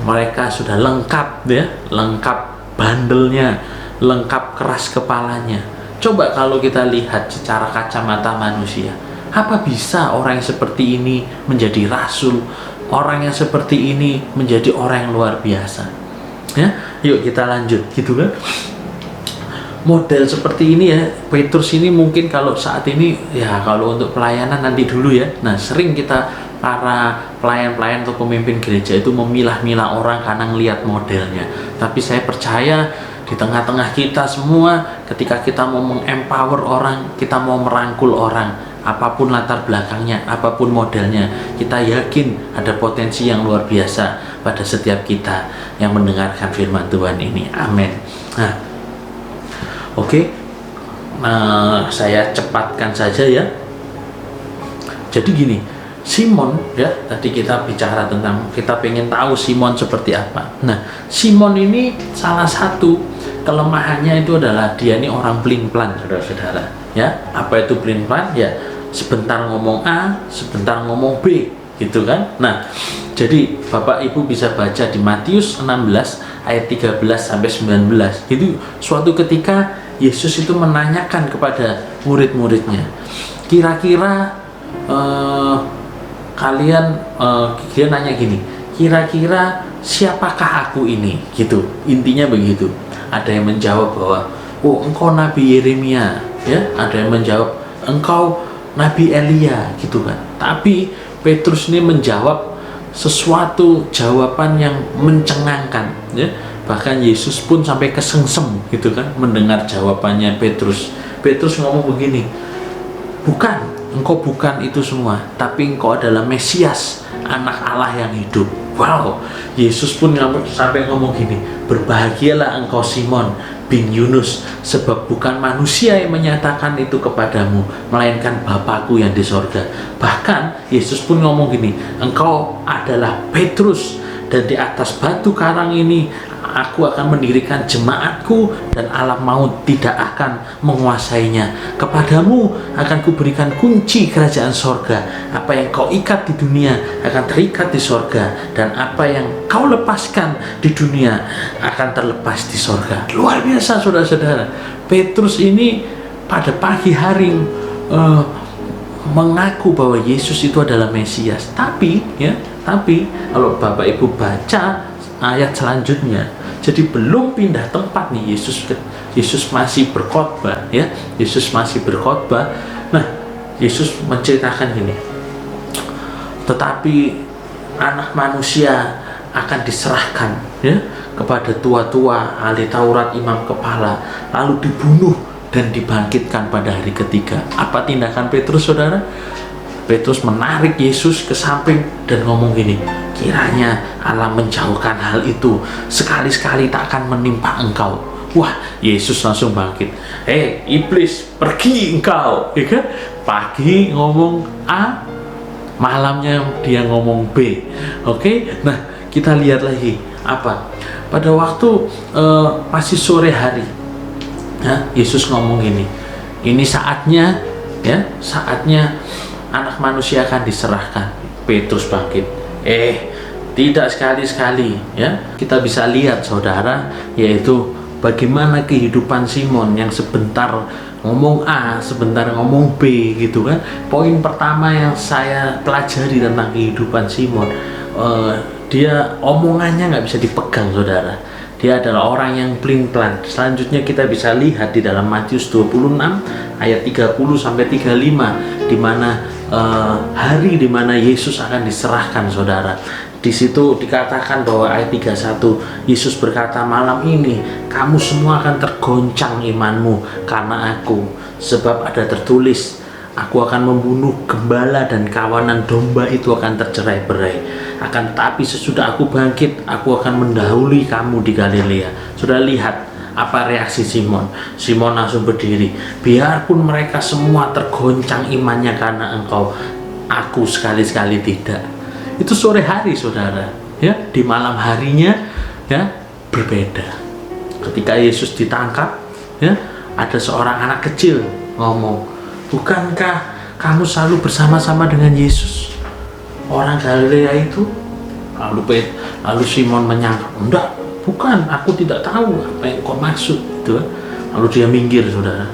mereka sudah lengkap, ya, lengkap bandelnya, lengkap keras kepalanya. Coba kalau kita lihat secara kacamata manusia, apa bisa orang yang seperti ini menjadi rasul? Orang yang seperti ini menjadi orang yang luar biasa, ya. Yuk kita lanjut, gitu kan. Model seperti ini, ya, Petrus ini mungkin kalau saat ini, ya, kalau untuk pelayanan nanti dulu, ya. Nah, sering kita para pelayan-pelayan atau pemimpin gereja itu memilah-milah orang karena ngelihat modelnya. Tapi saya percaya di tengah-tengah kita semua, ketika kita mau mengempower orang, kita mau merangkul orang, apapun latar belakangnya, apapun modelnya, kita yakin ada potensi yang luar biasa pada setiap kita yang mendengarkan firman Tuhan ini. Amin. Nah, oke. Nah, saya cepatkan saja, ya. Jadi gini, Simon, ya, tadi kita bicara tentang, kita pengen tahu Simon seperti apa. Nah, Simon ini salah satu kelemahannya itu adalah dia ini orang pelin-pelan, saudara-saudara, ya. Apa itu pelin-pelan? Ya, sebentar ngomong A, sebentar ngomong B, gitu kan. Nah, jadi Bapak Ibu bisa baca di Matius 16 ayat 13 sampai 19. Itu suatu ketika Yesus itu menanyakan kepada murid-muridnya, kira-kira dia nanya gini, kira-kira siapakah aku ini, gitu. Intinya begitu. Ada yang menjawab bahwa, oh, engkau Nabi Yeremia, ya. Ada yang menjawab, engkau Nabi Elia, gitu kan. Tapi Petrus ini menjawab sesuatu jawaban yang mencengangkan, ya. Bahkan Yesus pun sampai kesengsem, gitu kan, mendengar jawabannya Petrus. Petrus ngomong begini, bukan, engkau bukan itu semua, tapi engkau adalah Mesias, anak Allah yang hidup. Wow, Yesus pun sampai ngomong gini, berbahagialah engkau Simon bin Yunus, sebab bukan manusia yang menyatakan itu kepadamu, melainkan Bapakku yang di sorga. Bahkan Yesus pun ngomong gini, engkau adalah Petrus, dan di atas batu karang ini aku akan mendirikan jemaatku, dan alam maut tidak akan menguasainya. Kepadamu akan kuberikan kunci kerajaan sorga. Apa yang kau ikat di dunia akan terikat di sorga, dan apa yang kau lepaskan di dunia akan terlepas di sorga. Luar biasa, saudara-saudara. Petrus ini pada pagi hari mengaku bahwa Yesus itu adalah Mesias. Tapi kalau Bapak Ibu baca ayat selanjutnya, jadi belum pindah tempat nih Yesus masih berkhotbah, ya. Yesus masih berkhotbah. Nah, Yesus menceritakan gini, tetapi anak manusia akan diserahkan, ya, kepada tua-tua, ahli Taurat, imam kepala, lalu dibunuh dan dibangkitkan pada hari ketiga. Apa tindakan Petrus, saudara? Petrus menarik Yesus ke samping dan ngomong gini, kiranya Allah menjauhkan hal itu, sekali-sekali tak akan menimpa engkau. Wah, Yesus langsung bangkit. Iblis, pergi engkau, ya kan? Pagi ngomong A, malamnya dia ngomong B. Oke? Nah, kita lihat lagi apa? Pada waktu masih sore hari, ya, Yesus ngomong gini, ini saatnya, ya, saatnya Anak Manusia akan diserahkan. Petrus bangkit. Tidak sekali-sekali, ya. Kita bisa lihat, saudara, yaitu bagaimana kehidupan Simon yang sebentar ngomong A, sebentar ngomong B, gitu kan. Poin pertama yang saya pelajari tentang kehidupan Simon, dia omongannya nggak bisa dipegang, saudara. Dia adalah orang yang pelin-pelan. Selanjutnya kita bisa lihat di dalam Matius 26 ayat 30 sampai 35, di mana hari di mana Yesus akan diserahkan, saudara. Di situ dikatakan bahwa ayat 31, Yesus berkata, malam ini kamu semua akan tergoncang imanmu karena aku, sebab ada tertulis, aku akan membunuh gembala dan kawanan domba itu akan tercerai-berai. Akan tetapi sesudah aku bangkit, aku akan mendahului kamu di Galilea. Sudah lihat apa reaksi Simon? Simon langsung berdiri. Biarpun mereka semua tergoncang imannya karena engkau, aku sekali-sekali tidak. Itu sore hari, saudara. Ya, di malam harinya, ya, berbeda. Ketika Yesus ditangkap, ya, ada seorang anak kecil ngomong, bukankah kamu selalu bersama-sama dengan Yesus, orang Galilea itu? Lalu Simon menyangka, enggak, bukan, aku tidak tahu apa yang kau maksud, gitu. Lalu dia minggir, saudara.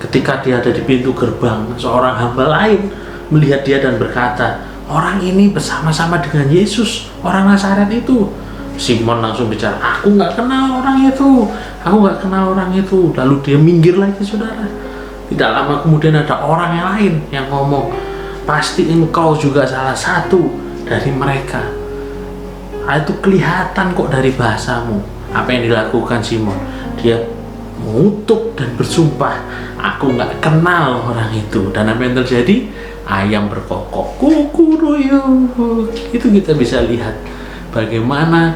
Ketika dia ada di pintu gerbang, seorang hamba lain melihat dia dan berkata, orang ini bersama-sama dengan Yesus, orang Nazaret itu. Simon langsung bicara, aku nggak kenal orang itu, aku nggak kenal orang itu. Lalu dia minggir lagi, saudara. Tidak lama kemudian ada orang yang lain yang ngomong, pasti engkau juga salah satu dari mereka. Itu kelihatan kok dari bahasamu. Apa yang dilakukan Simon? Dia mengutuk dan bersumpah, aku nggak kenal orang itu. Dan apa yang terjadi? Ayam berkokok, kukuruyuk. Itu kita bisa lihat bagaimana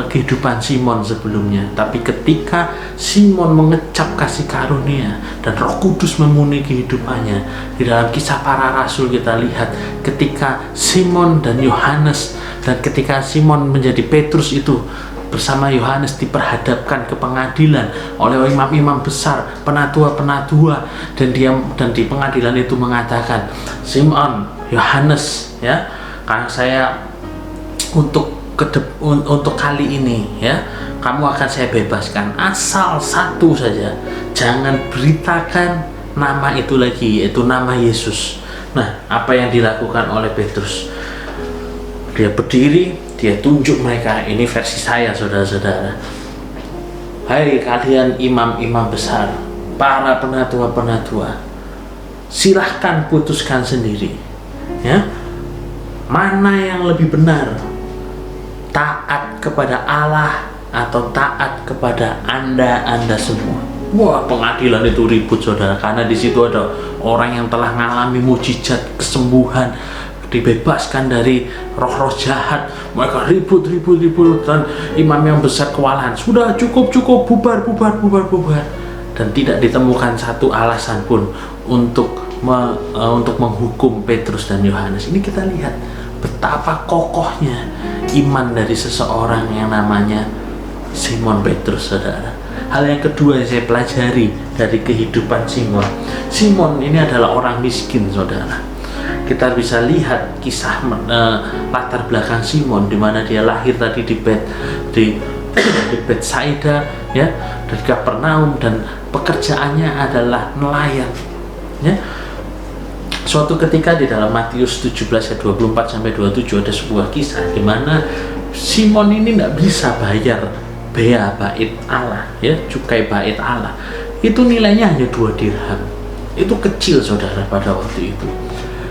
kehidupan Simon sebelumnya. Tapi ketika Simon mengecap kasih karunia dan Roh Kudus memenuhi kehidupannya, di dalam Kisah Para Rasul kita lihat ketika Simon dan Yohanes, dan ketika Simon menjadi Petrus itu bersama Yohanes diperhadapkan ke pengadilan oleh imam-imam besar, penatua-penatua, dan di pengadilan itu mengatakan, Simon, Yohanes, ya, karena saya untuk kali ini, ya, kamu akan saya bebaskan asal satu saja, jangan beritakan nama itu lagi, yaitu nama Yesus. Nah, apa yang dilakukan oleh Petrus? Dia berdiri, dia tunjuk mereka. Ini versi saya, saudara-saudara. Hai kalian imam-imam besar, para penatua-penatua, silahkan putuskan sendiri, ya, mana yang lebih benar, taat kepada Allah atau taat kepada anda semua. Wah, pengadilan itu ribut, saudara, karena di situ ada orang yang telah mengalami mujizat kesembuhan, dibebaskan dari roh-roh jahat. Mereka ribut dan imam yang besar kewalahan, sudah cukup, bubar. Dan tidak ditemukan satu alasan pun untuk menghukum Petrus dan Yohanes. Ini kita lihat betapa kokohnya iman dari seseorang yang namanya Simon Petrus, saudara. Hal yang kedua yang saya pelajari dari kehidupan Simon ini adalah orang miskin, saudara. Kita bisa lihat kisah latar belakang Simon, di mana dia lahir tadi di Betsaida, ya, dari Kapernaum, dan pekerjaannya adalah nelayan, ya. Suatu ketika di dalam Matius 17 ayat 24 sampai 27 ada sebuah kisah di mana Simon ini tidak bisa bayar bea bait Allah, ya, cukai bait Allah. Itu nilainya hanya 2 dirham. Itu kecil, saudara, pada waktu itu.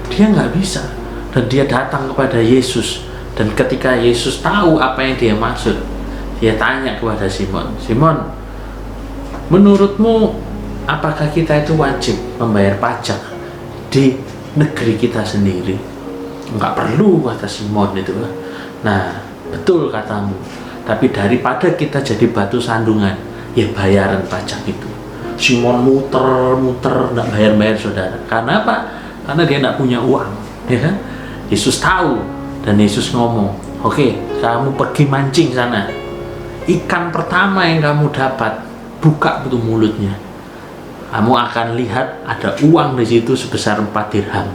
Dia nggak bisa, dan dia datang kepada Yesus. Dan ketika Yesus tahu apa yang dia maksud, dia tanya kepada Simon, menurutmu apakah kita itu wajib membayar pajak di negeri kita sendiri? Enggak perlu, kata Simon itu. Nah, betul katamu. Tapi daripada kita jadi batu sandungan, ya bayaran pajak itu. Simon muter-muter, enggak bayar-bayar saudara. Karena apa? Karena dia enggak punya uang, ya kan? Yesus tahu, dan Yesus ngomong, oke, kamu pergi mancing sana. Ikan pertama yang kamu dapat, buka itu mulutnya. Kamu akan lihat ada uang di situ sebesar 4 dirham.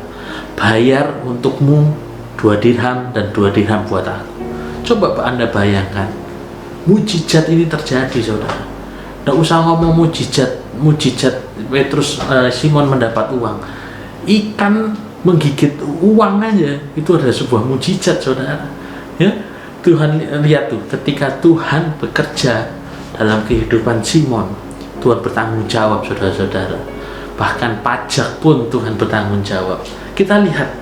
Bayar untukmu 2 dirham dan 2 dirham buat aku. Coba Anda bayangkan, mujizat ini terjadi saudara. Nggak usah ngomong mujizat Petrus, Simon mendapat uang. Ikan menggigit uang aja itu adalah sebuah mujizat saudara. Ya, Tuhan lihat tuh, ketika Tuhan bekerja dalam kehidupan Simon, Tuhan bertanggung jawab saudara-saudara. Bahkan pajak pun Tuhan bertanggung jawab. Kita lihat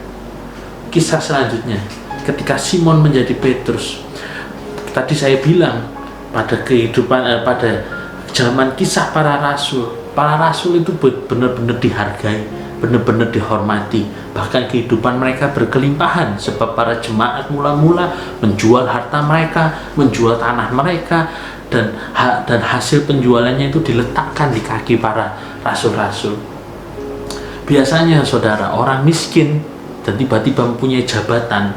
kisah selanjutnya. Ketika Simon menjadi Petrus, tadi saya bilang pada kehidupan pada zaman kisah para rasul itu benar-benar dihargai, benar-benar dihormati. Bahkan kehidupan mereka berkelimpahan sebab para jemaat mula-mula menjual harta mereka, menjual tanah mereka, dan hasil penjualannya itu diletakkan di kaki para rasul-rasul. Biasanya saudara, orang miskin dan tiba-tiba mempunyai jabatan,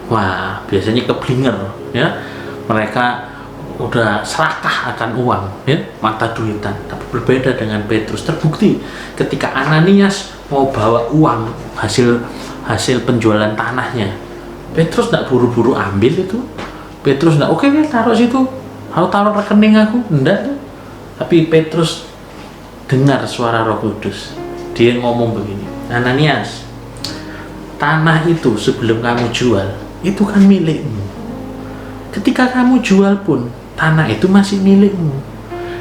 wah biasanya keblinger, ya. Mereka udah serakah akan uang, ya, mata duitan. Tapi berbeda dengan Petrus. Terbukti ketika Ananias mau bawa uang hasil penjualan tanahnya, Petrus tidak buru-buru ambil itu. Petrus tidak, oke, taruh situ, taruh rekening aku, enggak. Tapi Petrus dengar suara Roh Kudus. Dia ngomong begini, Ananias, tanah itu sebelum kamu jual itu kan milikmu. Ketika kamu jual pun tanah itu masih milikmu.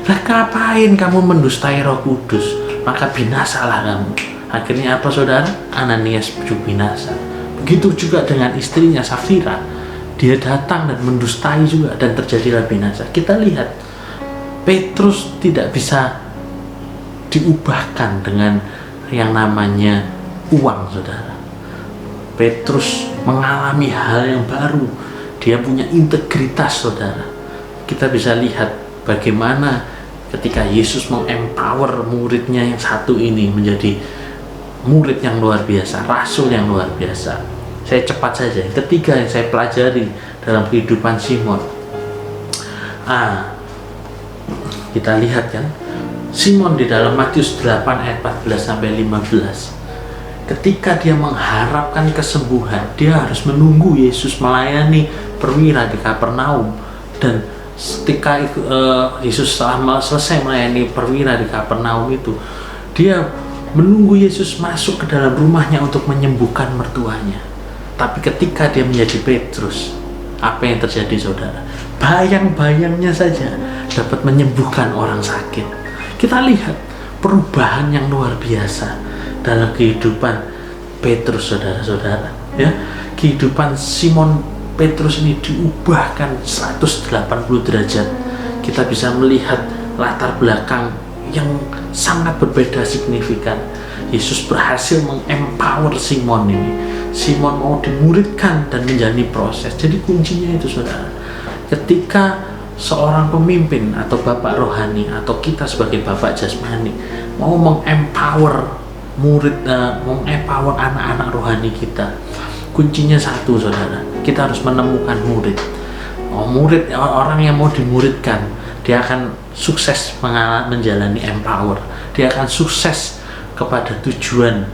Lah ngapain kamu mendustai Roh Kudus? Maka binasalah kamu. Akhirnya apa saudara? Ananias binasa. Begitu juga dengan istrinya Safira. Dia datang dan mendustai juga, dan terjadilah binasa. Kita lihat Petrus tidak bisa diubahkan dengan yang namanya uang saudara. Petrus mengalami hal yang baru. Dia punya integritas saudara. Kita bisa lihat bagaimana ketika Yesus mengempower muridnya yang satu ini menjadi murid yang luar biasa, rasul yang luar biasa. Saya cepat saja. Yang ketiga yang saya pelajari dalam kehidupan Simon. Kita lihat kan, Simon di dalam Matius 8 ayat 14 sampai 15. Ketika dia mengharapkan kesembuhan, dia harus menunggu Yesus melayani perwira di Kapernaum. Dan ketika Yesus telah selesai melayani perwira di Kapernaum itu, dia menunggu Yesus masuk ke dalam rumahnya untuk menyembuhkan mertuanya. Tapi ketika dia menjadi Petrus, apa yang terjadi saudara? Bayang-bayangnya saja dapat menyembuhkan orang sakit. Kita lihat perubahan yang luar biasa dalam kehidupan Petrus saudara-saudara, ya. Kehidupan Simon Petrus ini diubahkan 180 derajat. Kita bisa melihat latar belakang yang sangat berbeda signifikan. Yesus berhasil mengempower Simon ini. Simon mau dimuridkan dan menjalani proses. Jadi kuncinya itu saudara. Ketika seorang pemimpin atau bapak rohani atau kita sebagai bapak jasmani mau mengempower mengempower anak-anak rohani kita, kuncinya satu saudara, kita harus menemukan murid. Orang yang mau dimuridkan, dia akan sukses menjalani empower, dia akan sukses kepada tujuan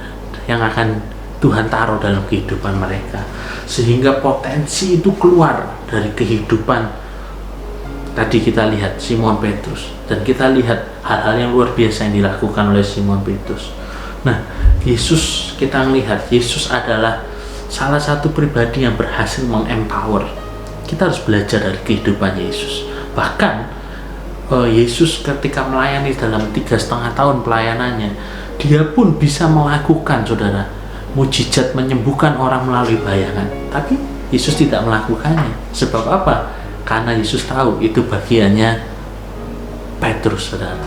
yang akan Tuhan taruh dalam kehidupan mereka, sehingga potensi itu keluar dari kehidupan. Tadi kita lihat Simon Petrus, dan kita lihat hal-hal yang luar biasa yang dilakukan oleh Simon Petrus. Nah, Yesus, kita melihat Yesus adalah salah satu pribadi yang berhasil mengempower. Kita harus belajar dari kehidupan Yesus. Bahkan Yesus ketika melayani dalam 3,5 tahun pelayanannya, dia pun bisa melakukan saudara mujizat menyembuhkan orang melalui bayangan. Tapi Yesus tidak melakukannya. Sebab apa? Karena Yesus tahu itu bagiannya Petrus saudara.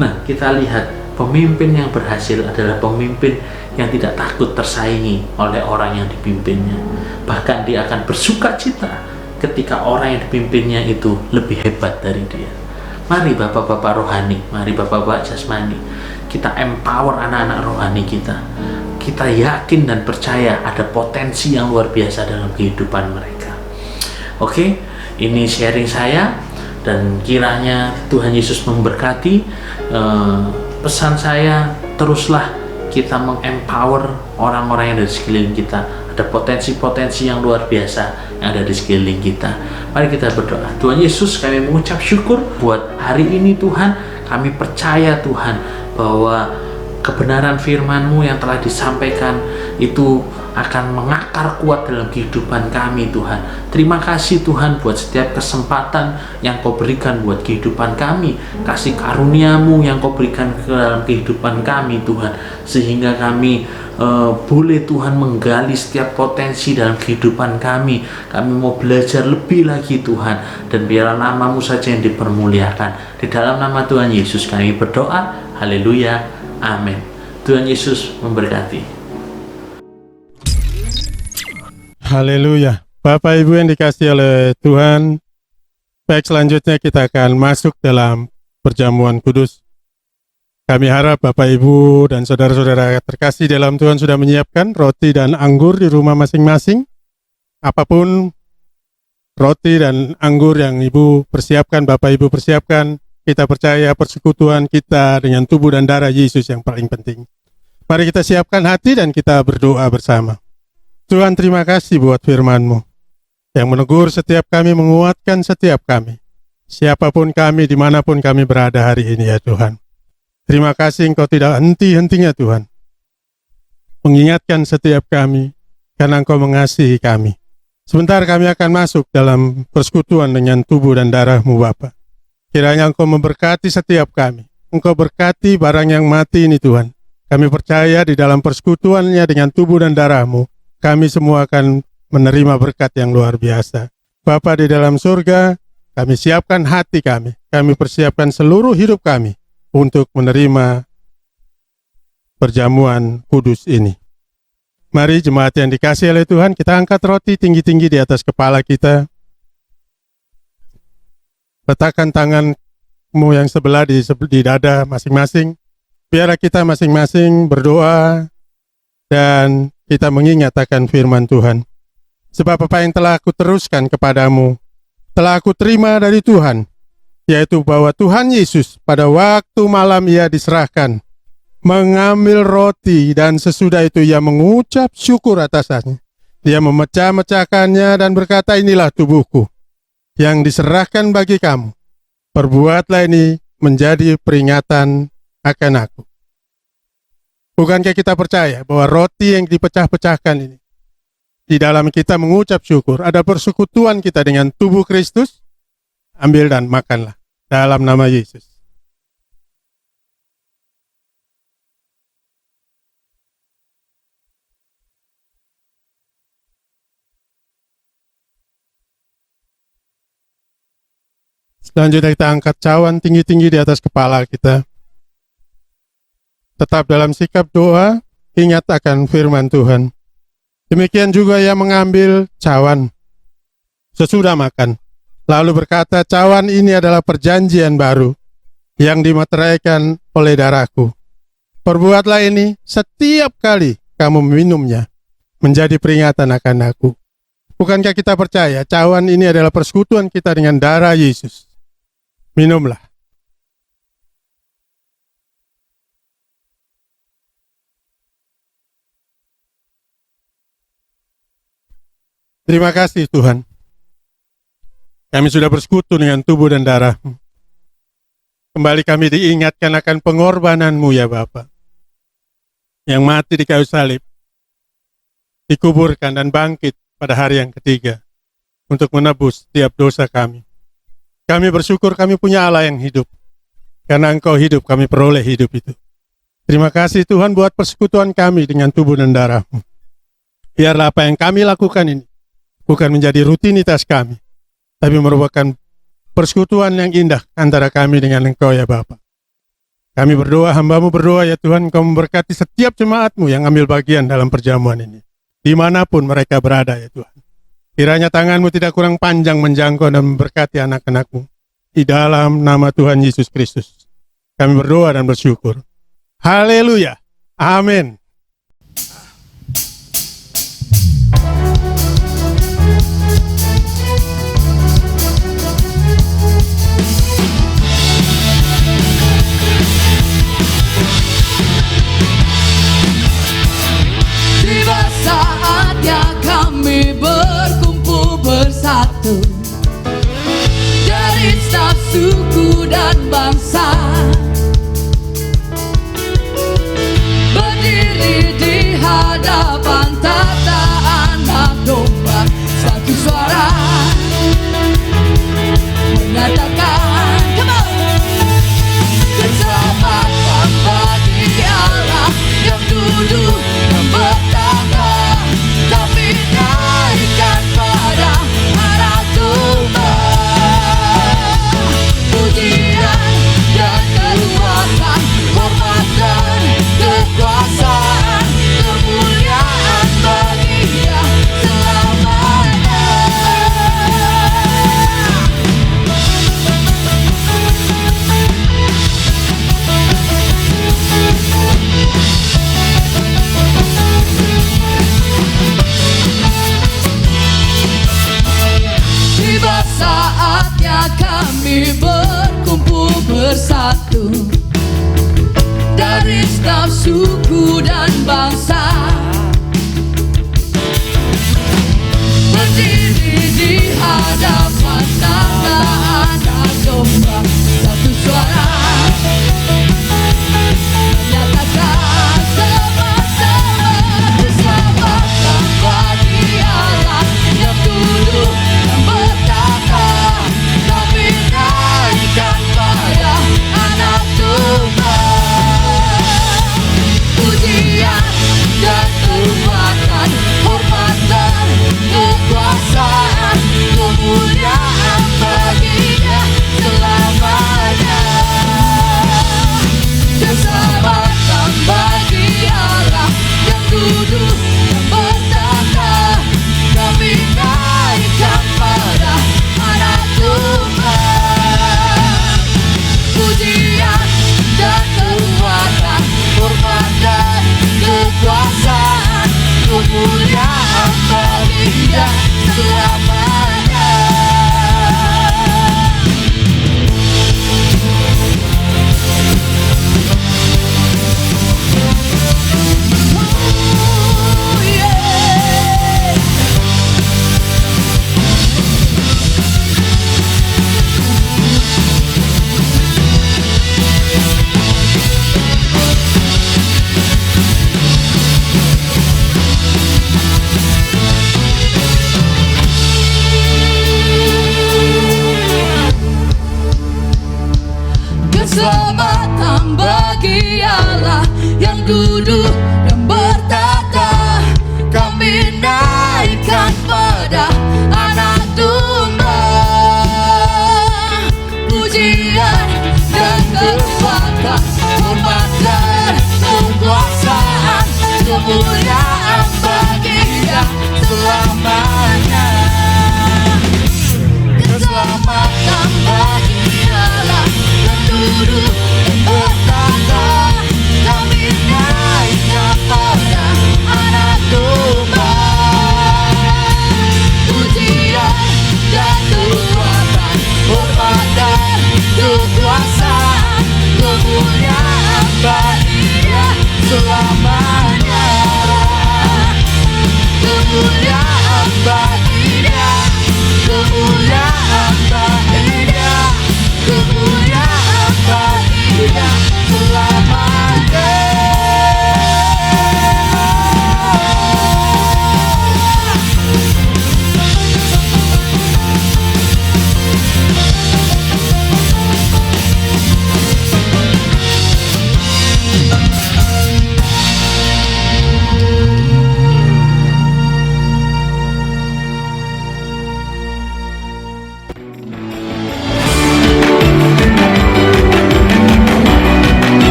Nah, kita lihat Pemimpin yang berhasil adalah pemimpin yang tidak takut tersaingi oleh orang yang dipimpinnya. Bahkan dia akan bersuka cita ketika orang yang dipimpinnya itu lebih hebat dari dia. Mari bapak-bapak rohani, mari bapak-bapak jasmani, kita empower anak-anak rohani kita. Kita yakin dan percaya ada potensi yang luar biasa dalam kehidupan mereka. Oke, ini sharing saya, dan kiranya Tuhan Yesus memberkati. Pesan saya, teruslah kita mengempower orang-orang yang ada di sekeliling kita. Ada potensi-potensi yang luar biasa yang ada di sekeliling kita. Mari kita berdoa. Tuhan Yesus, kami mengucap syukur buat hari ini Tuhan. Kami percaya Tuhan bahwa kebenaran firman-Mu yang telah disampaikan itu akan mengakar kuat dalam kehidupan kami Tuhan. Terima kasih Tuhan buat setiap kesempatan yang Kau berikan buat kehidupan kami. Kasih karunia-Mu yang Kau berikan ke dalam kehidupan kami Tuhan. Sehingga kami boleh Tuhan menggali setiap potensi dalam kehidupan kami. Kami mau belajar lebih lagi Tuhan. Dan biarlah nama-Mu saja yang dipermuliakan. Di dalam nama Tuhan Yesus kami berdoa. Haleluya. Amin. Tuhan Yesus memberkati. Haleluya. Bapak Ibu yang dikasihi oleh Tuhan, baik, selanjutnya kita akan masuk dalam perjamuan kudus. Kami harap Bapak Ibu dan saudara-saudara terkasih dalam Tuhan sudah menyiapkan roti dan anggur di rumah masing-masing. Apapun roti dan anggur yang Ibu persiapkan, Bapak Ibu persiapkan, kita percaya persekutuan kita dengan tubuh dan darah Yesus yang paling penting. Mari kita siapkan hati dan kita berdoa bersama. Tuhan, terima kasih buat firman-Mu yang menegur setiap kami, menguatkan setiap kami. Siapapun kami, dimanapun kami berada hari ini ya Tuhan. Terima kasih Engkau tidak henti-hentinya Tuhan mengingatkan setiap kami karena Engkau mengasihi kami. Sebentar kami akan masuk dalam persekutuan dengan tubuh dan darah-Mu Bapa. Kiranya Engkau memberkati setiap kami. Engkau berkati barang yang mati ini Tuhan. Kami percaya di dalam persekutuannya dengan tubuh dan darah-Mu, kami semua akan menerima berkat yang luar biasa. Bapa di dalam surga, kami siapkan hati kami. Kami persiapkan seluruh hidup kami untuk menerima perjamuan kudus ini. Mari jemaat yang dikasihi oleh Tuhan, kita angkat roti tinggi-tinggi di atas kepala kita. Letakkan tanganmu yang sebelah di dada masing-masing. Biarlah kita masing-masing berdoa dan kita mengingat akan firman Tuhan. Sebab apa yang telah aku teruskan kepadamu, telah aku terima dari Tuhan, yaitu bahwa Tuhan Yesus pada waktu malam Ia diserahkan, mengambil roti dan sesudah itu Ia mengucap syukur atasnya. Dia memecah-mecahkannya dan berkata, inilah tubuhku yang diserahkan bagi kamu. Perbuatlah ini menjadi peringatan akan aku. Bukankah kita percaya bahwa roti yang dipecah-pecahkan ini, di dalam kita mengucap syukur, ada persekutuan kita dengan tubuh Kristus? Ambil dan makanlah dalam nama Yesus. Selanjutnya kita angkat cawan tinggi-tinggi di atas kepala kita. Tetap dalam sikap doa, ingat akan firman Tuhan. Demikian juga Ia mengambil cawan sesudah makan, lalu berkata, cawan ini adalah perjanjian baru yang dimateraikan oleh darahku. Perbuatlah ini setiap kali kamu meminumnya, menjadi peringatan akan aku. Bukankah kita percaya cawan ini adalah persekutuan kita dengan darah Yesus? Minumlah. Terima kasih Tuhan. Kami sudah bersekutu dengan tubuh dan darah. Kembali kami diingatkan akan pengorbanan-Mu ya Bapa, yang mati di kayu salib, dikuburkan dan bangkit pada hari yang ketiga untuk menebus setiap dosa kami. Kami bersyukur kami punya Allah yang hidup. Karena Engkau hidup, kami peroleh hidup itu. Terima kasih Tuhan buat persekutuan kami dengan tubuh dan darah-Mu. Biarlah apa yang kami lakukan ini bukan menjadi rutinitas kami, tapi merupakan persekutuan yang indah antara kami dengan Engkau ya Bapa. Kami berdoa, hamba-Mu berdoa ya Tuhan, Engkau memberkati setiap jemaat-Mu yang ambil bagian dalam perjamuan ini. Dimanapun mereka berada ya Tuhan. Kiranya tangan-Mu tidak kurang panjang menjangkau dan memberkati anak-anak-Mu. Di dalam nama Tuhan Yesus Kristus. Kami berdoa dan bersyukur. Haleluya. Amin. Tiba saatnya kami berkumpul bersatu dari setiap suku dan bangsa, berdiri di hadapan tata anak domba, satu suara menyatakan, come on, keselamatan bagi Allah yang duduk dan bertata. Kami naikkan pada anak domba, pujian dan kekuatan, hormat dan kekuasaan, kemuliaan bagi Dia selamanya. Tiba saatnya kami berkumpul bersatu dari setiap suku dan bangsa, berdiri di hadapan tata anak domba, satu suara menyatakan sama-sama keselamatan bagi Allah yang duduk dan bertata. Kami naikkan pada anak domba, pujian dan kekuatan, hormat dan kekuasaan, kemuliaan bagi Dia selamanya. Keselamatan bagi Allah yang duduk dan bertata. Kami naikkan pada anak domba, pujian dan kekuatan, hormat dan kekuasaan, kemuliaan bagi Dia selamanya. Oh, yeah. Keselamatan bagi Allah yang duduk dan bertata. Kami naikkan pada anak domba, pujian dan kekuatan, hormat dan kekuasaan, kemuliaan bagi Dia selamanya. Keselamatan bagi Allah yang duduk dan bertata. Kami naikkan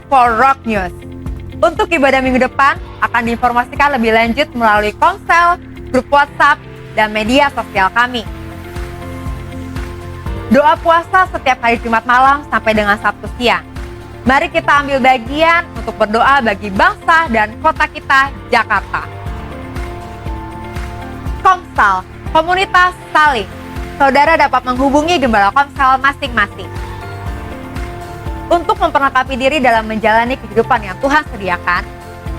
for Rock News. Untuk ibadah minggu depan akan diinformasikan lebih lanjut melalui Komsel, grup WhatsApp, dan media sosial kami. Doa puasa setiap hari Jumat malam sampai dengan Sabtu siang. Mari kita ambil bagian untuk berdoa bagi bangsa dan kota kita, Jakarta. Komsel, komunitas saling. Saudara dapat menghubungi gembala Komsel masing-masing. Untuk memperlengkapi diri dalam menjalani kehidupan yang Tuhan sediakan,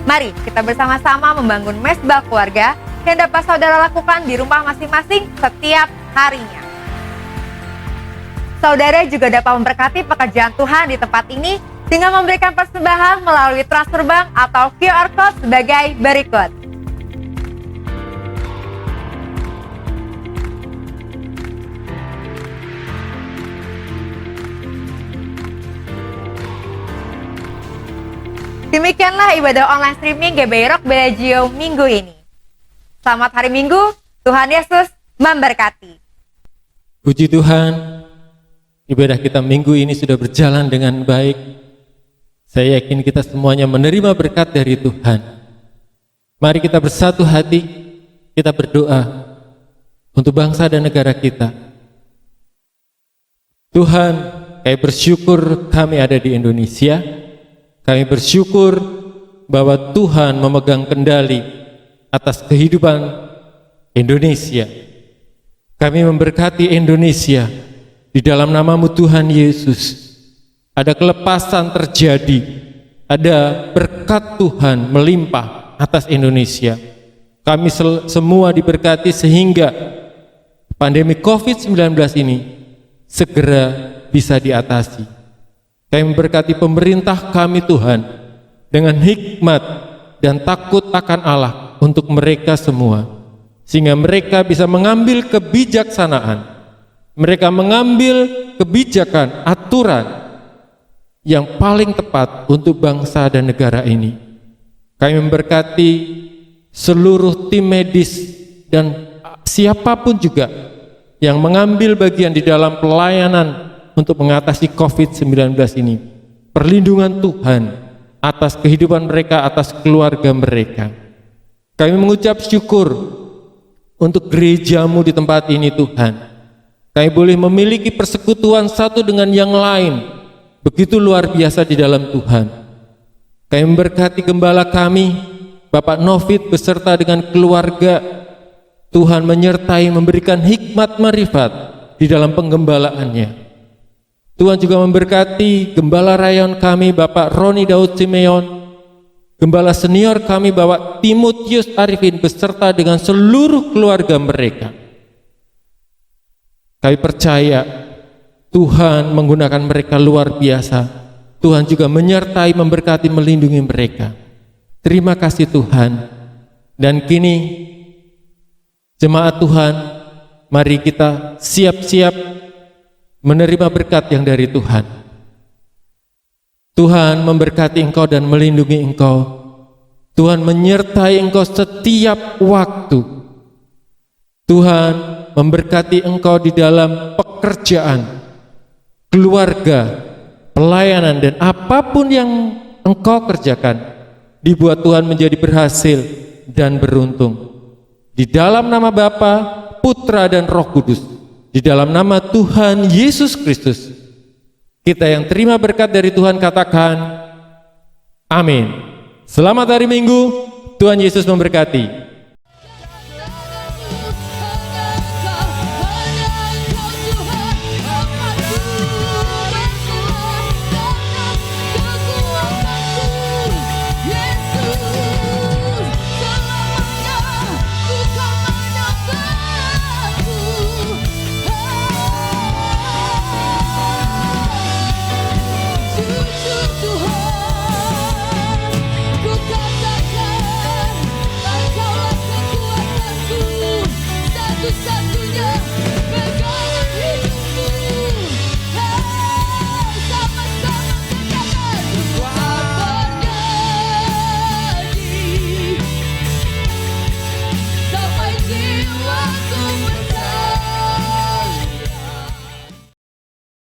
mari kita bersama-sama membangun mesbah keluarga yang dapat saudara lakukan di rumah masing-masing setiap harinya. Saudara juga dapat memberkati pekerjaan Tuhan di tempat ini dengan memberikan persembahan melalui transfer bank atau QR Code sebagai berikut. Demikianlah ibadah online streaming GBI Rock Bellagio minggu ini. Selamat hari Minggu, Tuhan Yesus memberkati. Puji Tuhan, ibadah kita minggu ini sudah berjalan dengan baik. Saya yakin kita semuanya menerima berkat dari Tuhan. Mari kita bersatu hati, kita berdoa untuk bangsa dan negara kita. Tuhan, kami bersyukur kami ada di Indonesia. Kami bersyukur bahwa Tuhan memegang kendali atas kehidupan Indonesia. Kami memberkati Indonesia di dalam nama-Mu Tuhan Yesus. Ada kelepasan terjadi, ada berkat Tuhan melimpah atas Indonesia. Kami semua diberkati sehingga pandemi COVID-19 ini segera bisa diatasi. Kami memberkati pemerintah kami Tuhan dengan hikmat dan takut akan Allah untuk mereka semua, sehingga mereka bisa mengambil kebijaksanaan, mereka mengambil kebijakan, aturan yang paling tepat untuk bangsa dan negara ini. Kami memberkati seluruh tim medis dan siapapun juga yang mengambil bagian di dalam pelayanan untuk mengatasi COVID-19 ini. Perlindungan Tuhan atas kehidupan mereka, atas keluarga mereka. Kami mengucap syukur untuk gereja-Mu di tempat ini Tuhan. Kami boleh memiliki persekutuan satu dengan yang lain, begitu luar biasa di dalam Tuhan. Kami memberkati gembala kami, Bapak Novit beserta dengan keluarga. Tuhan menyertai, memberikan hikmat marifat di dalam penggembalaannya. Tuhan juga memberkati gembala rayon kami Bapak Roni Daud Simeon, gembala senior kami Bapak Timotius Arifin beserta dengan seluruh keluarga mereka. Kami percaya Tuhan menggunakan mereka luar biasa. Tuhan juga menyertai, memberkati, melindungi mereka. Terima kasih Tuhan. Dan kini jemaat Tuhan, mari kita siap-siap menerima berkat yang dari Tuhan. Tuhan memberkati engkau dan melindungi engkau. Tuhan menyertai engkau setiap waktu. Tuhan memberkati engkau di dalam pekerjaan, keluarga, pelayanan, dan apapun yang engkau kerjakan, dibuat Tuhan menjadi berhasil dan beruntung. Di dalam nama Bapa, Putra, dan Roh Kudus. Di dalam nama Tuhan Yesus Kristus, kita yang terima berkat dari Tuhan katakan, amin. Selamat hari Minggu, Tuhan Yesus memberkati.